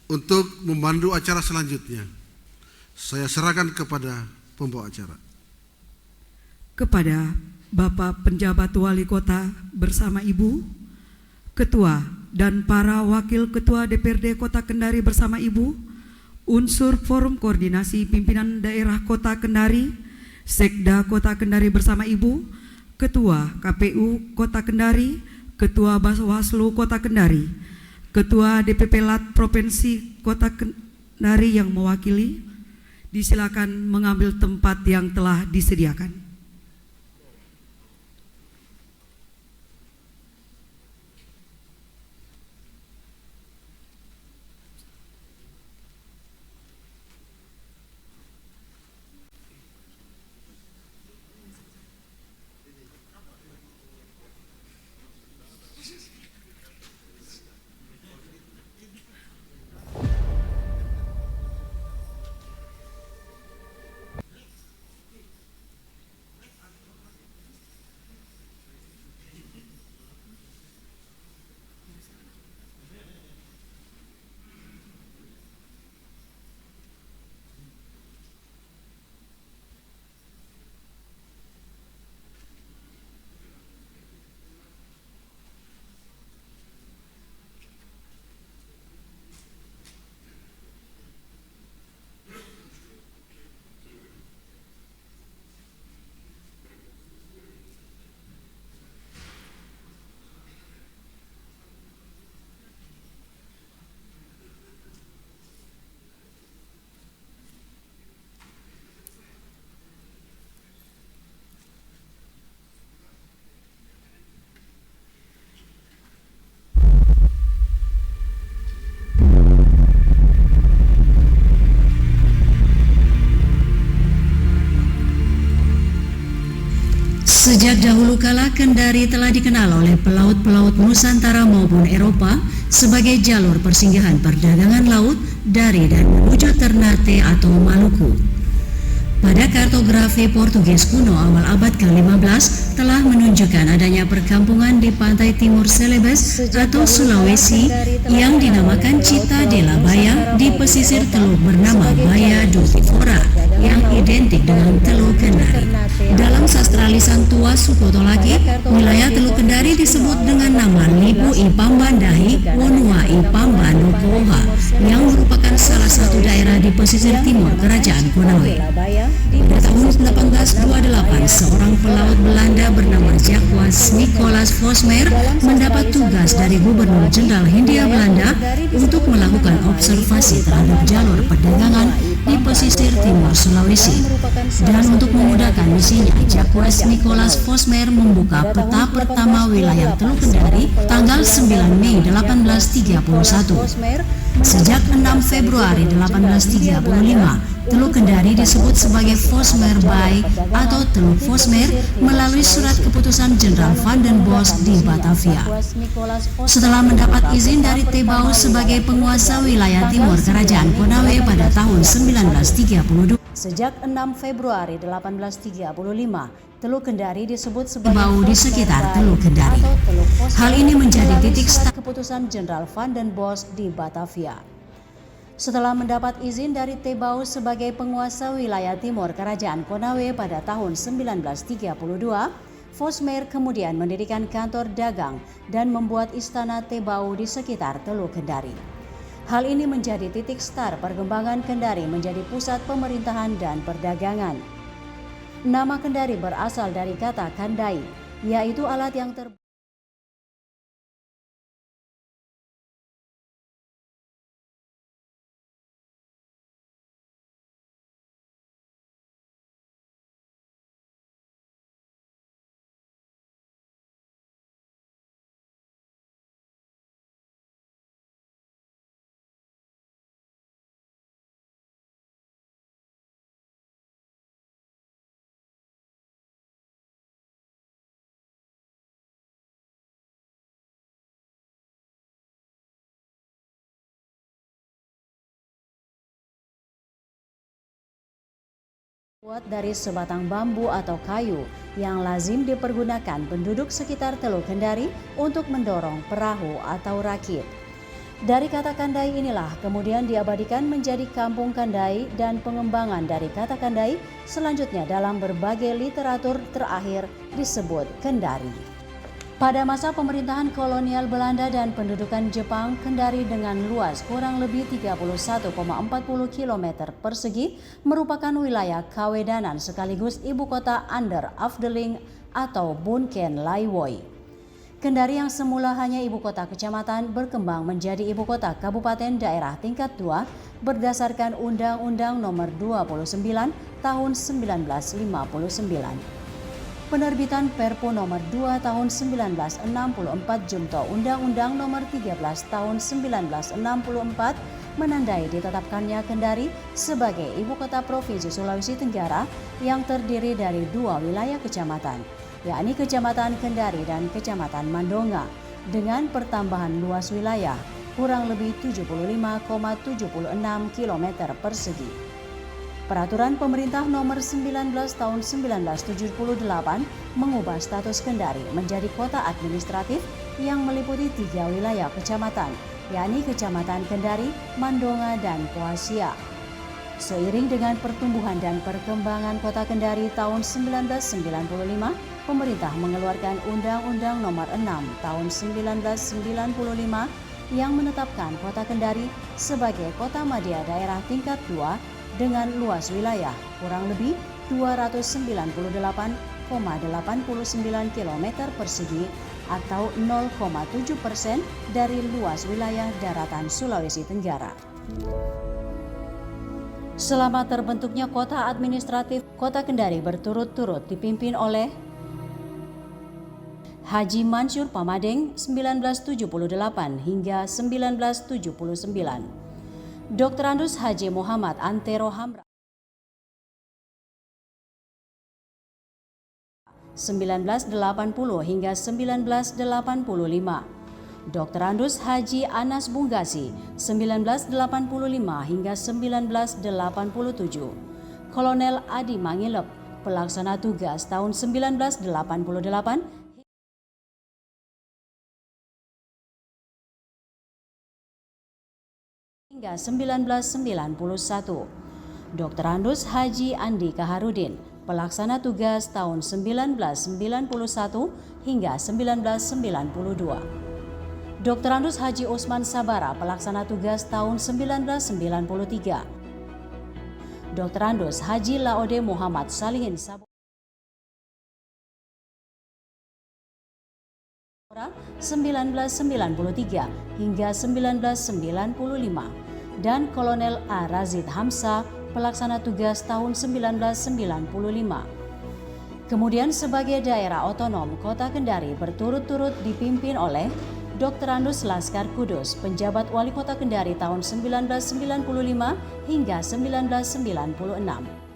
Untuk memandu acara selanjutnya, saya serahkan kepada pembawa acara. Kepada Bapak Penjabat Wali Kota bersama Ibu, Ketua dan para Wakil Ketua DPRD Kota Kendari bersama Ibu, unsur Forum Koordinasi Pimpinan Daerah Kota Kendari, Sekda Kota Kendari bersama Ibu, Ketua KPU Kota Kendari, Ketua Bawaslu Kota Kendari, Ketua DPP LAT Provinsi Kota Kendari yang mewakili, disilakan mengambil tempat yang telah disediakan. Sejak dahulu kala Kendari telah dikenal oleh pelaut-pelaut Nusantara maupun Eropa sebagai jalur persinggahan perdagangan laut dari dan menuju Ternate atau Maluku. Pada kartografi Portugis kuno awal abad ke-15 telah menunjukkan adanya perkampungan di pantai timur Celebes atau Sulawesi yang dinamakan Cita de la Baya di pesisir teluk bernama Baya do Tifora yang identik dengan Teluk Kendari. Dalam sastra lisan tua Sukotolaki, wilayah Teluk Kendari disebut dengan nama Lipu Ipambandahi Wonua Ipambanokoha yang merupakan salah satu daerah di pesisir timur Kerajaan Konawe. Pada tahun 1828, seorang pelaut Belanda bernama Jacques Nicolaas Vosmeer mendapat tugas dari Gubernur Jenderal Hindia Belanda untuk melakukan observasi terhadap jalur perdagangan di pesisir timur Sulawesi. Dan untuk memudahkan misinya, Jacques Nicolaas Vosmeer membuka peta pertama wilayah Teluk Kendari tanggal 9 Mei 1831. Sejak 6 Februari 1835, Teluk Kendari disebut sebagai Vosmeer Bay atau Teluk Vosmeer melalui surat keputusan Jenderal Van den Bosch di Batavia. Setelah mendapat izin dari Tebau sebagai penguasa wilayah timur Kerajaan Konawe pada tahun 1932. Sejak 6 Februari 1835, Teluk Kendari disebut sebagai Tebau di sekitar Teluk Kendari. Hal ini menjadi titik start keputusan Jenderal Van den Bosch di Batavia. Setelah mendapat izin dari Tebau sebagai penguasa wilayah timur Kerajaan Konawe pada tahun 1932, Vosmeer kemudian mendirikan kantor dagang dan membuat istana Tebau di sekitar Teluk Kendari. Hal ini menjadi titik start perkembangan Kendari menjadi pusat pemerintahan dan perdagangan. Nama Kendari berasal dari kata kandai, yaitu alat yang terbuat dari sebatang bambu atau kayu yang lazim dipergunakan penduduk sekitar Teluk Kendari untuk mendorong perahu atau rakit. Dari kata kandai inilah kemudian diabadikan menjadi kampung kandai dan pengembangan dari kata kandai selanjutnya dalam berbagai literatur terakhir disebut Kendari. Pada masa pemerintahan kolonial Belanda dan pendudukan Jepang, Kendari dengan luas kurang lebih 31,40 km persegi merupakan wilayah Kawedanan sekaligus ibu kota Under Afdeling atau Bunken Laiwoi. Kendari yang semula hanya ibu kota kecamatan berkembang menjadi ibu kota kabupaten daerah tingkat 2 berdasarkan Undang-Undang Nomor 29 Tahun 1959. Penerbitan Perpu Nomor 2 Tahun 1964 Jumto Undang-Undang Nomor 13 Tahun 1964 menandai ditetapkannya Kendari sebagai ibu kota Provinsi Sulawesi Tenggara yang terdiri dari dua wilayah kecamatan, yakni Kecamatan Kendari dan Kecamatan Mandonga, dengan pertambahan luas wilayah kurang lebih 75,76 km persegi. Peraturan Pemerintah Nomor 19 Tahun 1978 mengubah status Kendari menjadi kota administratif yang meliputi 3 wilayah kecamatan, yakni Kecamatan Kendari, Mandonga, dan Poasia. Seiring dengan pertumbuhan dan perkembangan kota Kendari tahun 1995, pemerintah mengeluarkan Undang-Undang Nomor 6 Tahun 1995 yang menetapkan kota Kendari sebagai kota madya daerah tingkat 2 dengan luas wilayah kurang lebih 298,89 km persegi atau 0,7% dari luas wilayah daratan Sulawesi Tenggara. Selama terbentuknya kota administratif, kota Kendari berturut-turut dipimpin oleh Haji Mansur Pamadeng 1978 hingga 1979. Dr. Andus Haji Muhammad Antero Hamra 1980 hingga 1985. Dr. Andus Haji Anas Bunggasi 1985 hingga 1987. Kolonel Adi Mangilep pelaksana tugas tahun 1988 hingga 1991. Dr. Andus Haji Andi Kaharudin, pelaksana tugas tahun 1991 hingga 1992. Dr. Andus Haji Usman Sabara, pelaksana tugas tahun 1993. Dr. Andus Haji Laode Muhammad Salihin Sabo 1993 hingga 1995 dan Kolonel A. Razid Hamsa, pelaksana tugas tahun 1995. Kemudian sebagai daerah otonom, Kota Kendari berturut-turut dipimpin oleh Dr. Andus Laskar Kudus, penjabat Wali Kota Kendari tahun 1995 hingga 1996.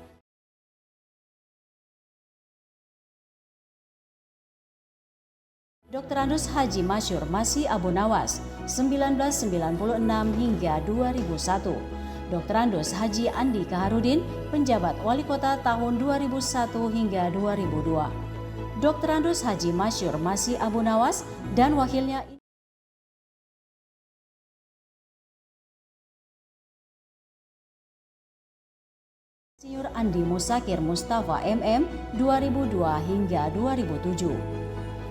Dr. Andus Haji Masyur Masih Abu Nawas 1996 hingga 2001. Dr. Andus Haji Andi Kaharudin, penjabat Wali Kota tahun 2001 hingga 2002. Dr. Andus Haji Masyur Masih Abu Nawas dan wakilnya Insinyur Andi Musakir Mustafa MM 2002 hingga 2007.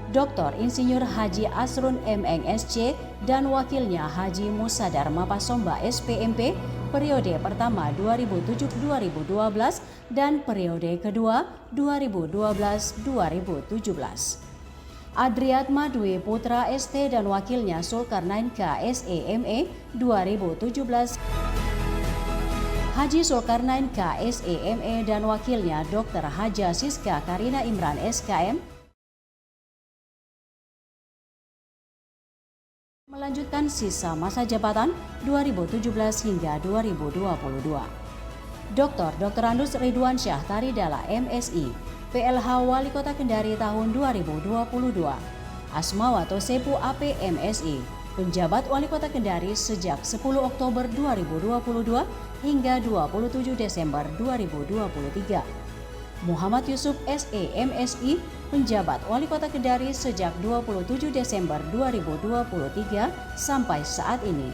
Dr. Insinyur Haji Asrun Meng SC dan wakilnya Haji Musadar Mapasomba SPMP periode pertama 2007-2012 dan periode kedua 2012-2017. Adriatma Dwi Putra ST dan wakilnya Zulkarnain K SEME 2017. Haji Zulkarnain K SEME dan wakilnya Dr. Haja Siska Karina Imran SKM melanjutkan sisa masa jabatan 2017 hingga 2022. Dr. Andus Ridwan Syah Taridala MSI, PLH Wali Kota Kendari tahun 2022. Asmawato Sepu AP MSI, penjabat Wali Kota Kendari sejak 10 Oktober 2022 hingga 27 Desember 2023. Muhammad Yusuf SE MSI, penjabat Wali Kota Kendari sejak 27 Desember 2023 sampai saat ini.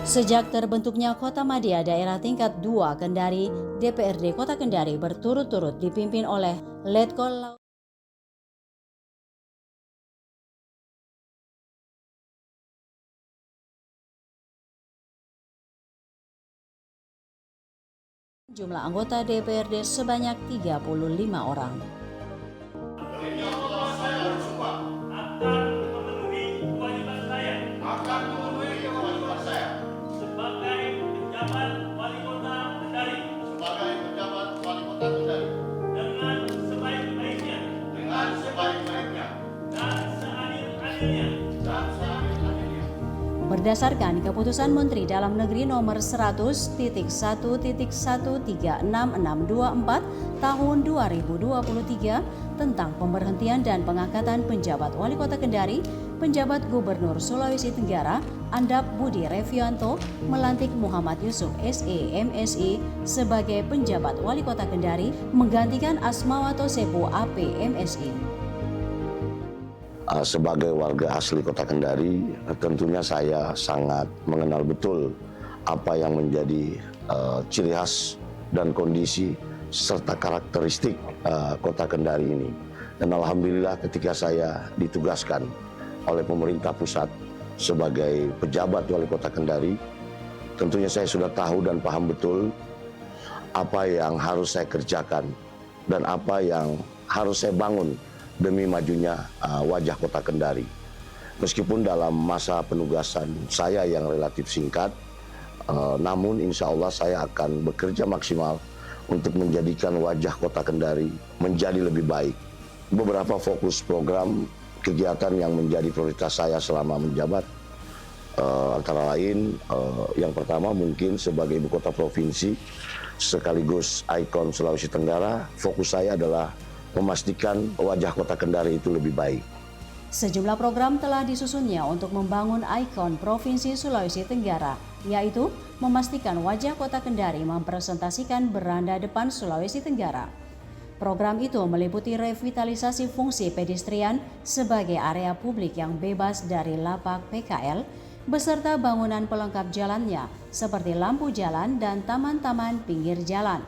Sejak terbentuknya Kota Madya Daerah Tingkat 2 Kendari, DPRD Kota Kendari berturut-turut dipimpin oleh Letkol jumlah anggota DPRD sebanyak 35 orang. Sebagai penjabat Wali Kota Kendari. Dengan sebaik-baiknya. Dan seadil-adilnya. Berdasarkan Keputusan Menteri Dalam Negeri Nomor 100.1.13664 Tahun 2023 tentang pemberhentian dan pengangkatan penjabat Wali Kota Kendari, penjabat Gubernur Sulawesi Tenggara Andap Budi Revianto melantik Muhammad Yusuf SE MSI sebagai penjabat Wali Kota Kendari menggantikan Asmawato Sepu AP MSI. Sebagai warga asli Kota Kendari, tentunya saya sangat mengenal betul apa yang menjadi ciri khas dan kondisi serta karakteristik Kota Kendari ini. Dan alhamdulillah ketika saya ditugaskan oleh pemerintah pusat sebagai pejabat Wali Kota Kendari, tentunya saya sudah tahu dan paham betul apa yang harus saya kerjakan dan apa yang harus saya bangun demi majunya wajah Kota Kendari. Meskipun dalam masa penugasan saya yang relatif singkat, namun insya Allah saya akan bekerja maksimal untuk menjadikan wajah Kota Kendari menjadi lebih baik. Beberapa fokus program kegiatan yang menjadi prioritas saya selama menjabat, antara lain yang pertama mungkin sebagai ibu kota provinsi sekaligus ikon Sulawesi Tenggara, fokus saya adalah memastikan wajah Kota Kendari itu lebih baik. Sejumlah program telah disusunnya untuk membangun ikon Provinsi Sulawesi Tenggara, yaitu memastikan wajah Kota Kendari mempresentasikan beranda depan Sulawesi Tenggara. Program itu meliputi revitalisasi fungsi pedestrian sebagai area publik yang bebas dari lapak PKL, beserta bangunan pelengkap jalannya seperti lampu jalan dan taman-taman pinggir jalan.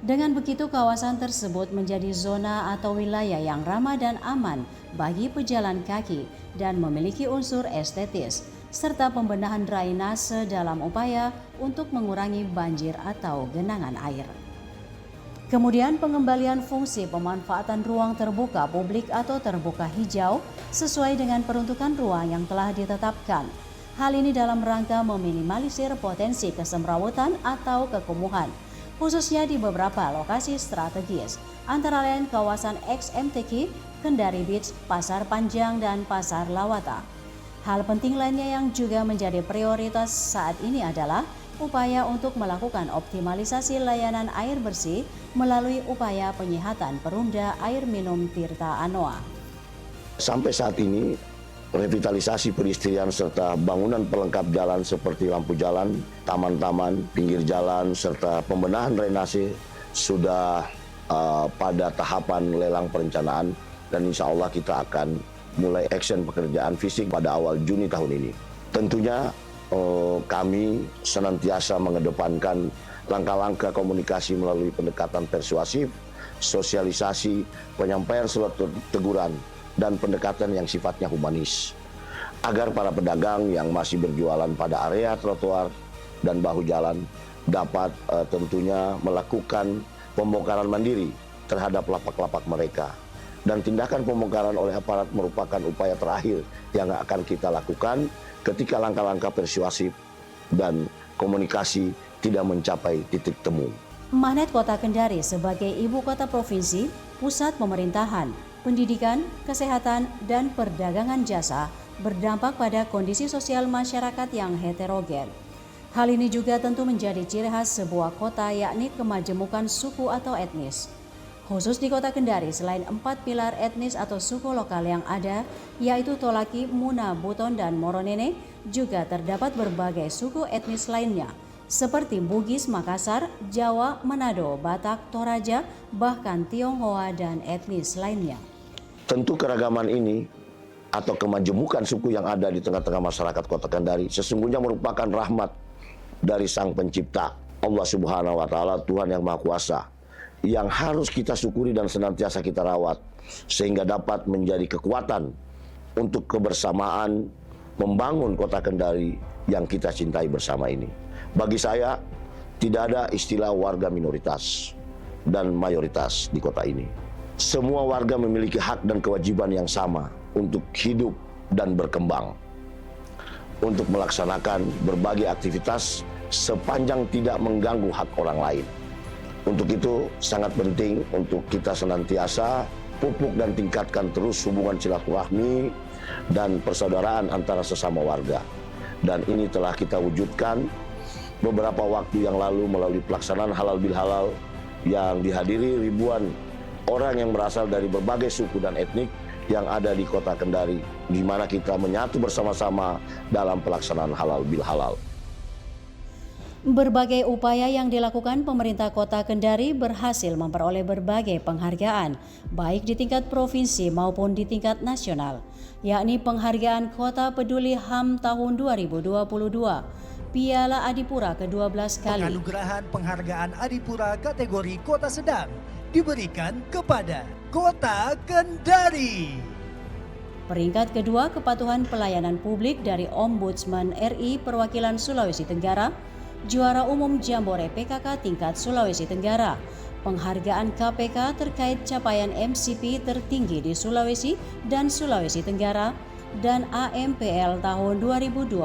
Dengan begitu, kawasan tersebut menjadi zona atau wilayah yang ramah dan aman bagi pejalan kaki dan memiliki unsur estetis, serta pembenahan drainase dalam upaya untuk mengurangi banjir atau genangan air. Kemudian pengembalian fungsi pemanfaatan ruang terbuka publik atau terbuka hijau sesuai dengan peruntukan ruang yang telah ditetapkan. Hal ini dalam rangka meminimalisir potensi kesemrawutan atau kekumuhan, khususnya di beberapa lokasi strategis, antara lain kawasan XMTQ, Kendari Beach, Pasar Panjang, dan Pasar Lawata. Hal penting lainnya yang juga menjadi prioritas saat ini adalah upaya untuk melakukan optimalisasi layanan air bersih melalui upaya penyihatan Perumda Air Minum Tirta Anoa. Sampai saat ini, revitalisasi pedestrian serta bangunan pelengkap jalan seperti lampu jalan, taman-taman, pinggir jalan, serta pembenahan drainase sudah pada tahapan lelang perencanaan, dan insya Allah kita akan mulai action pekerjaan fisik pada awal Juni tahun ini. Tentunya kami senantiasa mengedepankan langkah-langkah komunikasi melalui pendekatan persuasif, sosialisasi, penyampaian surat teguran, dan pendekatan yang sifatnya humanis, agar para pedagang yang masih berjualan pada area trotoar dan bahu jalan dapat tentunya melakukan pembongkaran mandiri terhadap lapak-lapak mereka. Dan tindakan pembongkaran oleh aparat merupakan upaya terakhir yang akan kita lakukan ketika langkah-langkah persuasif dan komunikasi tidak mencapai titik temu. Magnet Kota Kendari sebagai ibu kota provinsi, pusat pemerintahan, pendidikan, kesehatan, dan perdagangan jasa berdampak pada kondisi sosial masyarakat yang heterogen. Hal ini juga tentu menjadi ciri khas sebuah kota, yakni kemajemukan suku atau etnis. Khusus di Kota Kendari, selain 4 pilar etnis atau suku lokal yang ada, yaitu Tolaki, Muna, Buton, dan Moronene, juga terdapat berbagai suku etnis lainnya, seperti Bugis, Makassar, Jawa, Manado, Batak, Toraja, bahkan Tionghoa, dan etnis lainnya. Tentu keragaman ini atau kemajemukan suku yang ada di tengah-tengah masyarakat Kota Kendari sesungguhnya merupakan rahmat dari Sang Pencipta, Allah Subhanahu wa Ta'ala, Tuhan yang Maha Kuasa, yang harus kita syukuri dan senantiasa kita rawat, sehingga dapat menjadi kekuatan untuk kebersamaan membangun Kota Kendari yang kita cintai bersama ini. Bagi saya, tidak ada istilah warga minoritas dan mayoritas di kota ini. Semua warga memiliki hak dan kewajiban yang sama untuk hidup dan berkembang, untuk melaksanakan berbagai aktivitas sepanjang tidak mengganggu hak orang lain. Untuk itu sangat penting untuk kita senantiasa pupuk dan tingkatkan terus hubungan silaturahmi dan persaudaraan antara sesama warga. Dan ini telah kita wujudkan beberapa waktu yang lalu melalui pelaksanaan halal bil halal yang dihadiri ribuan orang yang berasal dari berbagai suku dan etnik yang ada di Kota Kendari, di mana kita menyatu bersama-sama dalam pelaksanaan halal bil halal. Berbagai upaya yang dilakukan pemerintah Kota Kendari berhasil memperoleh berbagai penghargaan, baik di tingkat provinsi maupun di tingkat nasional, yakni penghargaan Kota Peduli HAM tahun 2022, Piala Adipura ke-12 kali. Penganugerahan penghargaan Adipura kategori Kota Sedang diberikan kepada Kota Kendari. Peringkat kedua, kepatuhan pelayanan publik dari Ombudsman RI Perwakilan Sulawesi Tenggara. Juara umum Jambore PKK tingkat Sulawesi Tenggara. Penghargaan KPK terkait capaian MCP tertinggi di Sulawesi dan Sulawesi Tenggara. Dan AMPL tahun 2024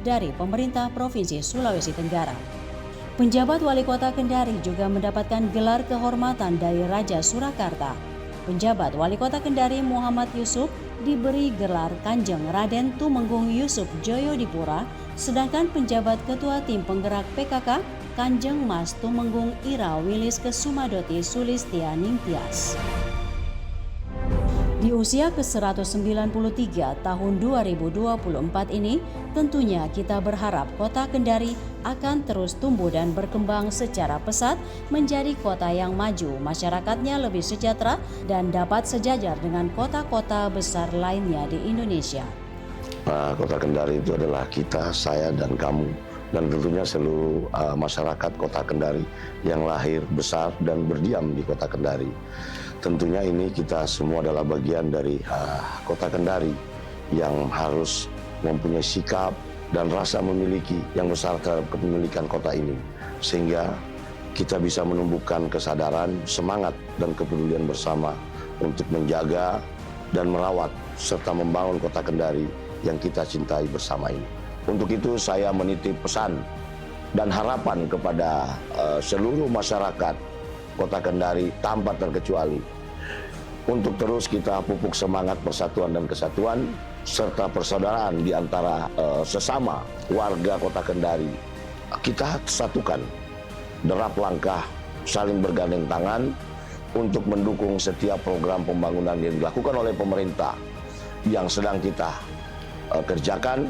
dari pemerintah Provinsi Sulawesi Tenggara. Penjabat Wali Kota Kendari juga mendapatkan gelar kehormatan dari Raja Surakarta. Penjabat Wali Kota Kendari Muhammad Yusuf diberi gelar Kanjeng Raden Tumenggung Yusuf Joyodipura, sedangkan penjabat Ketua Tim Penggerak PKK Kanjeng Mas Tumenggung Ira Wilis Kesumadoti Sulistia Ningtyas. Di usia ke-193 tahun 2024 ini, tentunya kita berharap Kota Kendari akan terus tumbuh dan berkembang secara pesat menjadi kota yang maju, masyarakatnya lebih sejahtera dan dapat sejajar dengan kota-kota besar lainnya di Indonesia. Kota Kendari itu adalah kita, saya, dan kamu, dan tentunya seluruh masyarakat Kota Kendari yang lahir, besar, dan berdiam di Kota Kendari. Tentunya ini kita semua adalah bagian dari Kota Kendari yang harus mempunyai sikap dan rasa memiliki yang besar terhadap kepemilikan kota ini. Sehingga kita bisa menumbuhkan kesadaran, semangat, dan kepedulian bersama untuk menjaga dan merawat serta membangun kota Kendari yang kita cintai bersama ini. Untuk itu saya menitip pesan dan harapan kepada seluruh masyarakat kota Kendari tanpa terkecuali untuk terus kita pupuk semangat persatuan dan kesatuan serta persaudaraan di antara sesama warga kota Kendari. Kita satukan derap langkah, saling bergandeng tangan untuk mendukung setiap program pembangunan yang dilakukan oleh pemerintah yang sedang kita kerjakan,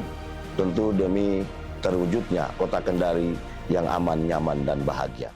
tentu demi terwujudnya kota Kendari yang aman, nyaman, dan bahagia.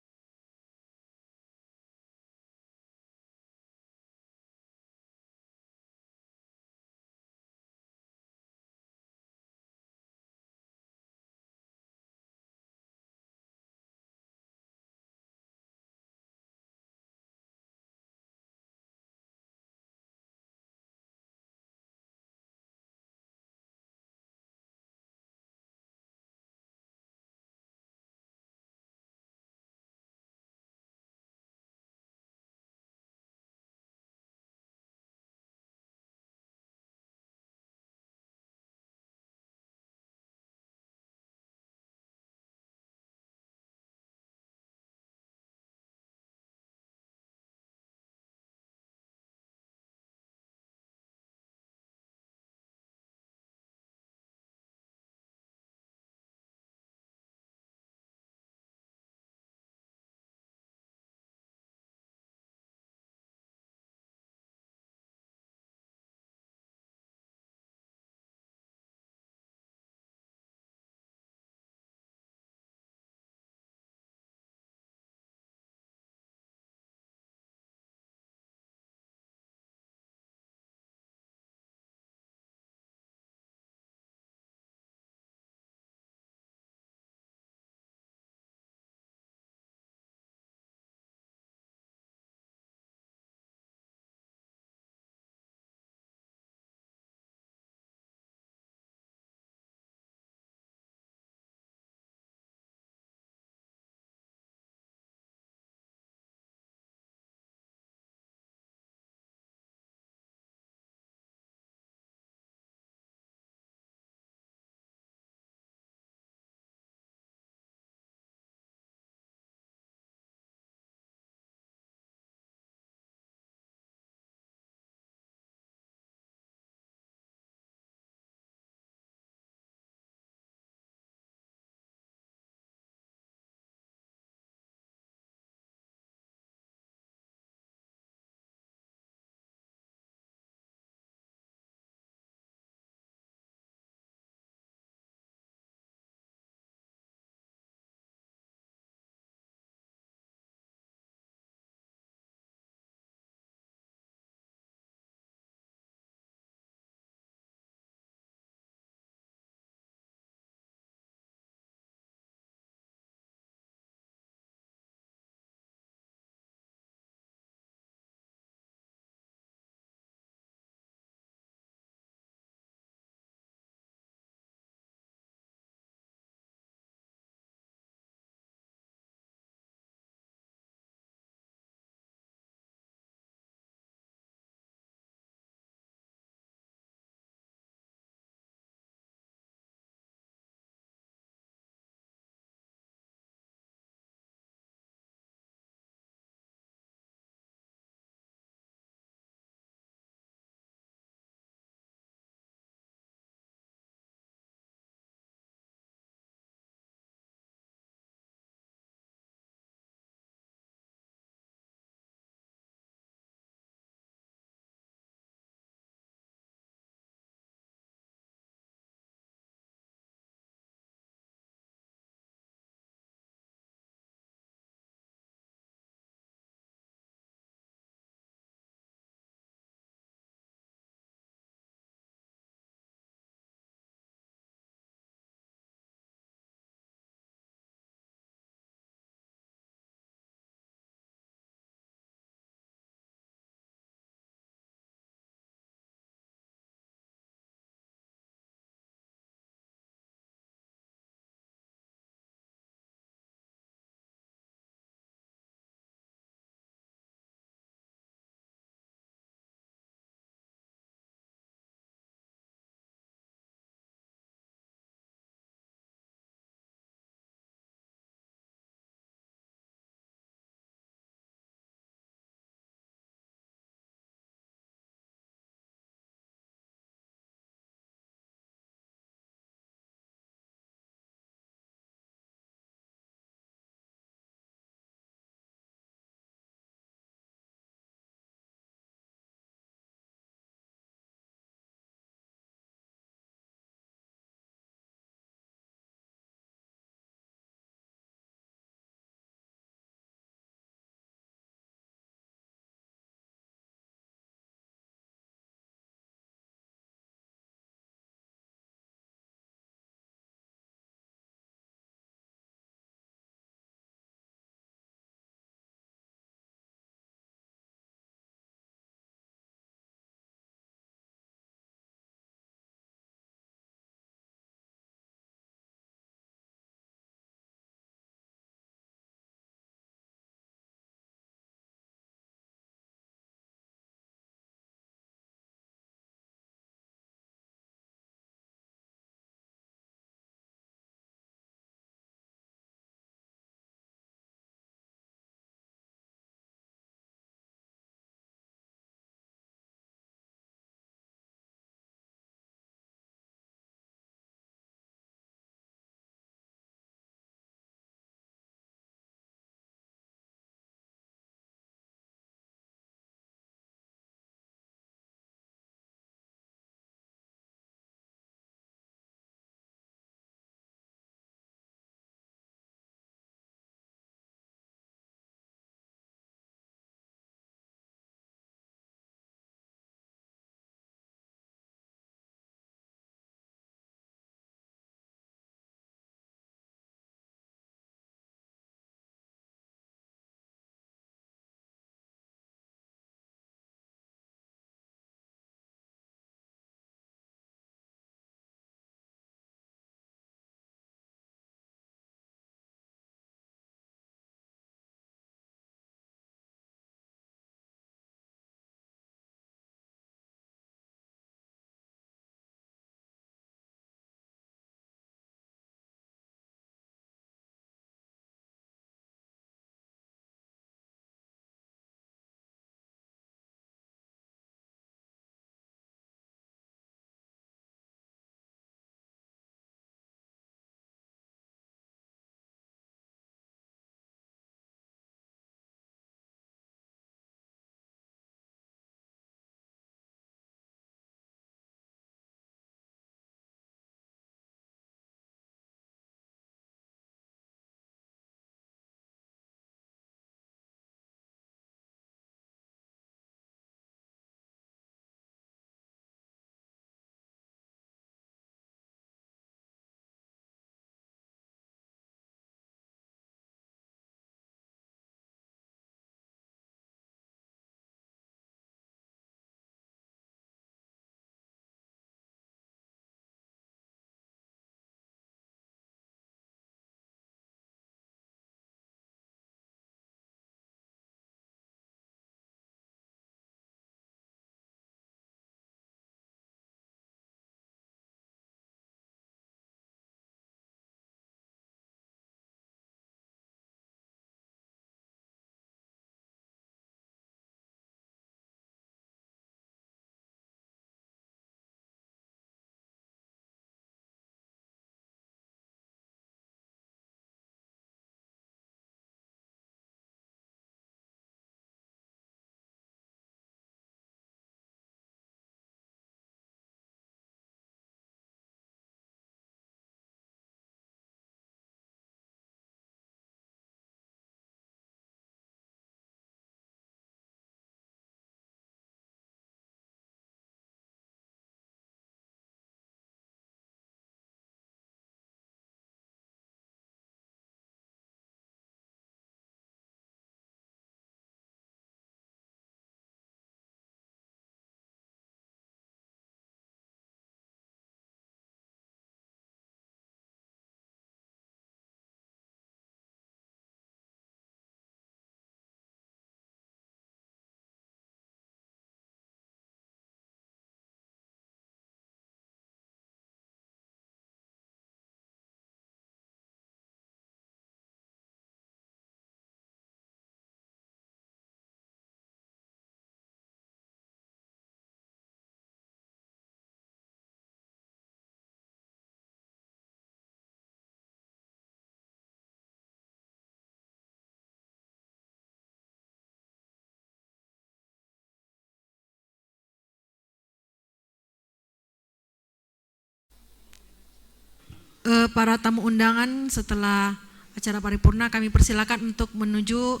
para tamu undangan setelah acara paripurna kami persilakan untuk menuju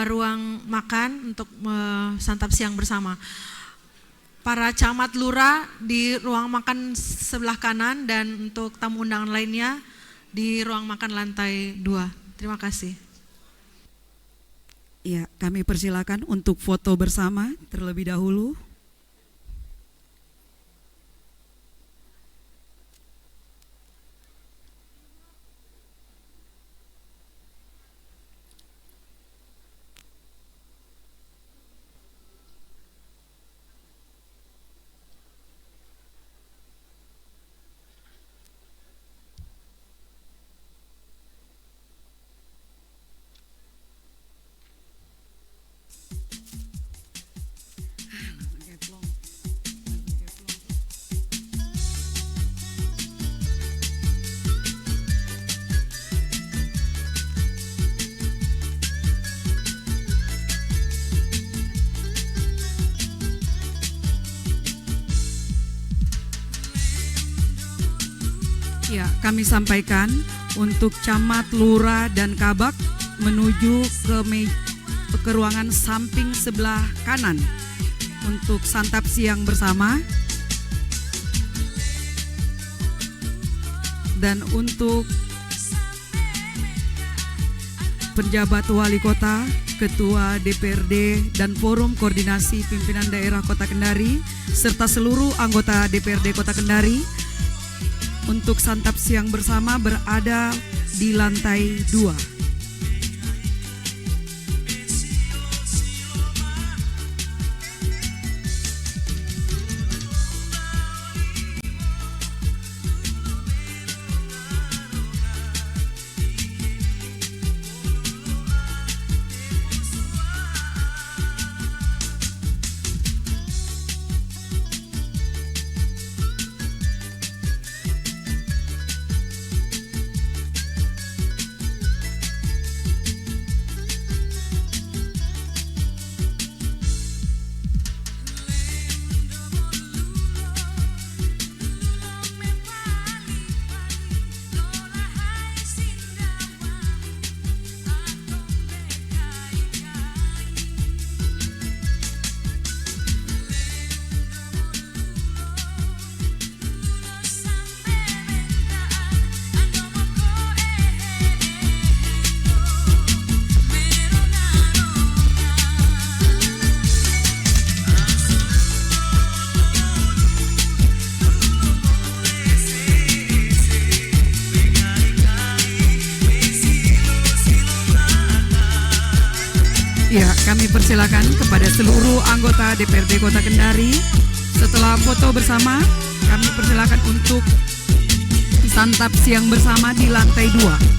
ruang makan untuk santap siang bersama. Para camat lurah di ruang makan sebelah kanan dan untuk tamu undangan lainnya di ruang makan lantai 2. Terima kasih. Ya, kami persilakan untuk foto bersama terlebih dahulu. Ya, kami sampaikan untuk camat, lurah, dan kabak menuju ke ruangan samping sebelah kanan untuk santap siang bersama. Dan untuk penjabat wali kota, ketua DPRD, dan forum koordinasi pimpinan daerah Kota Kendari, serta seluruh anggota DPRD Kota Kendari, untuk santap siang bersama berada di lantai 2. Ya, kami persilakan kepada seluruh anggota DPRD Kota Kendari. Setelah foto bersama, kami persilakan untuk santap siang bersama di lantai 2.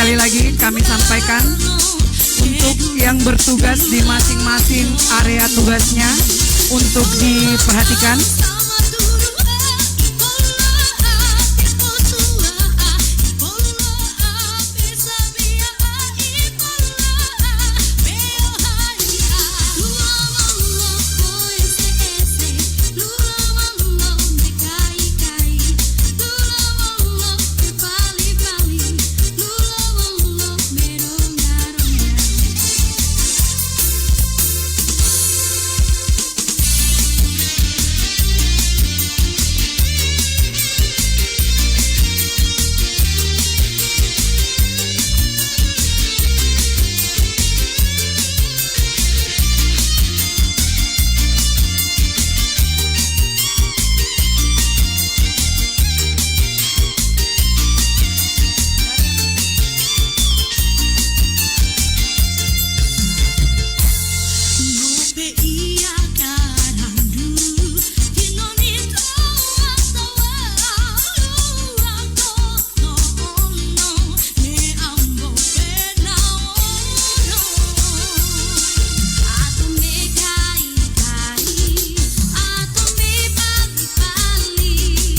sekali lagi kami sampaikan untuk yang bertugas di masing-masing area tugasnya untuk diperhatikan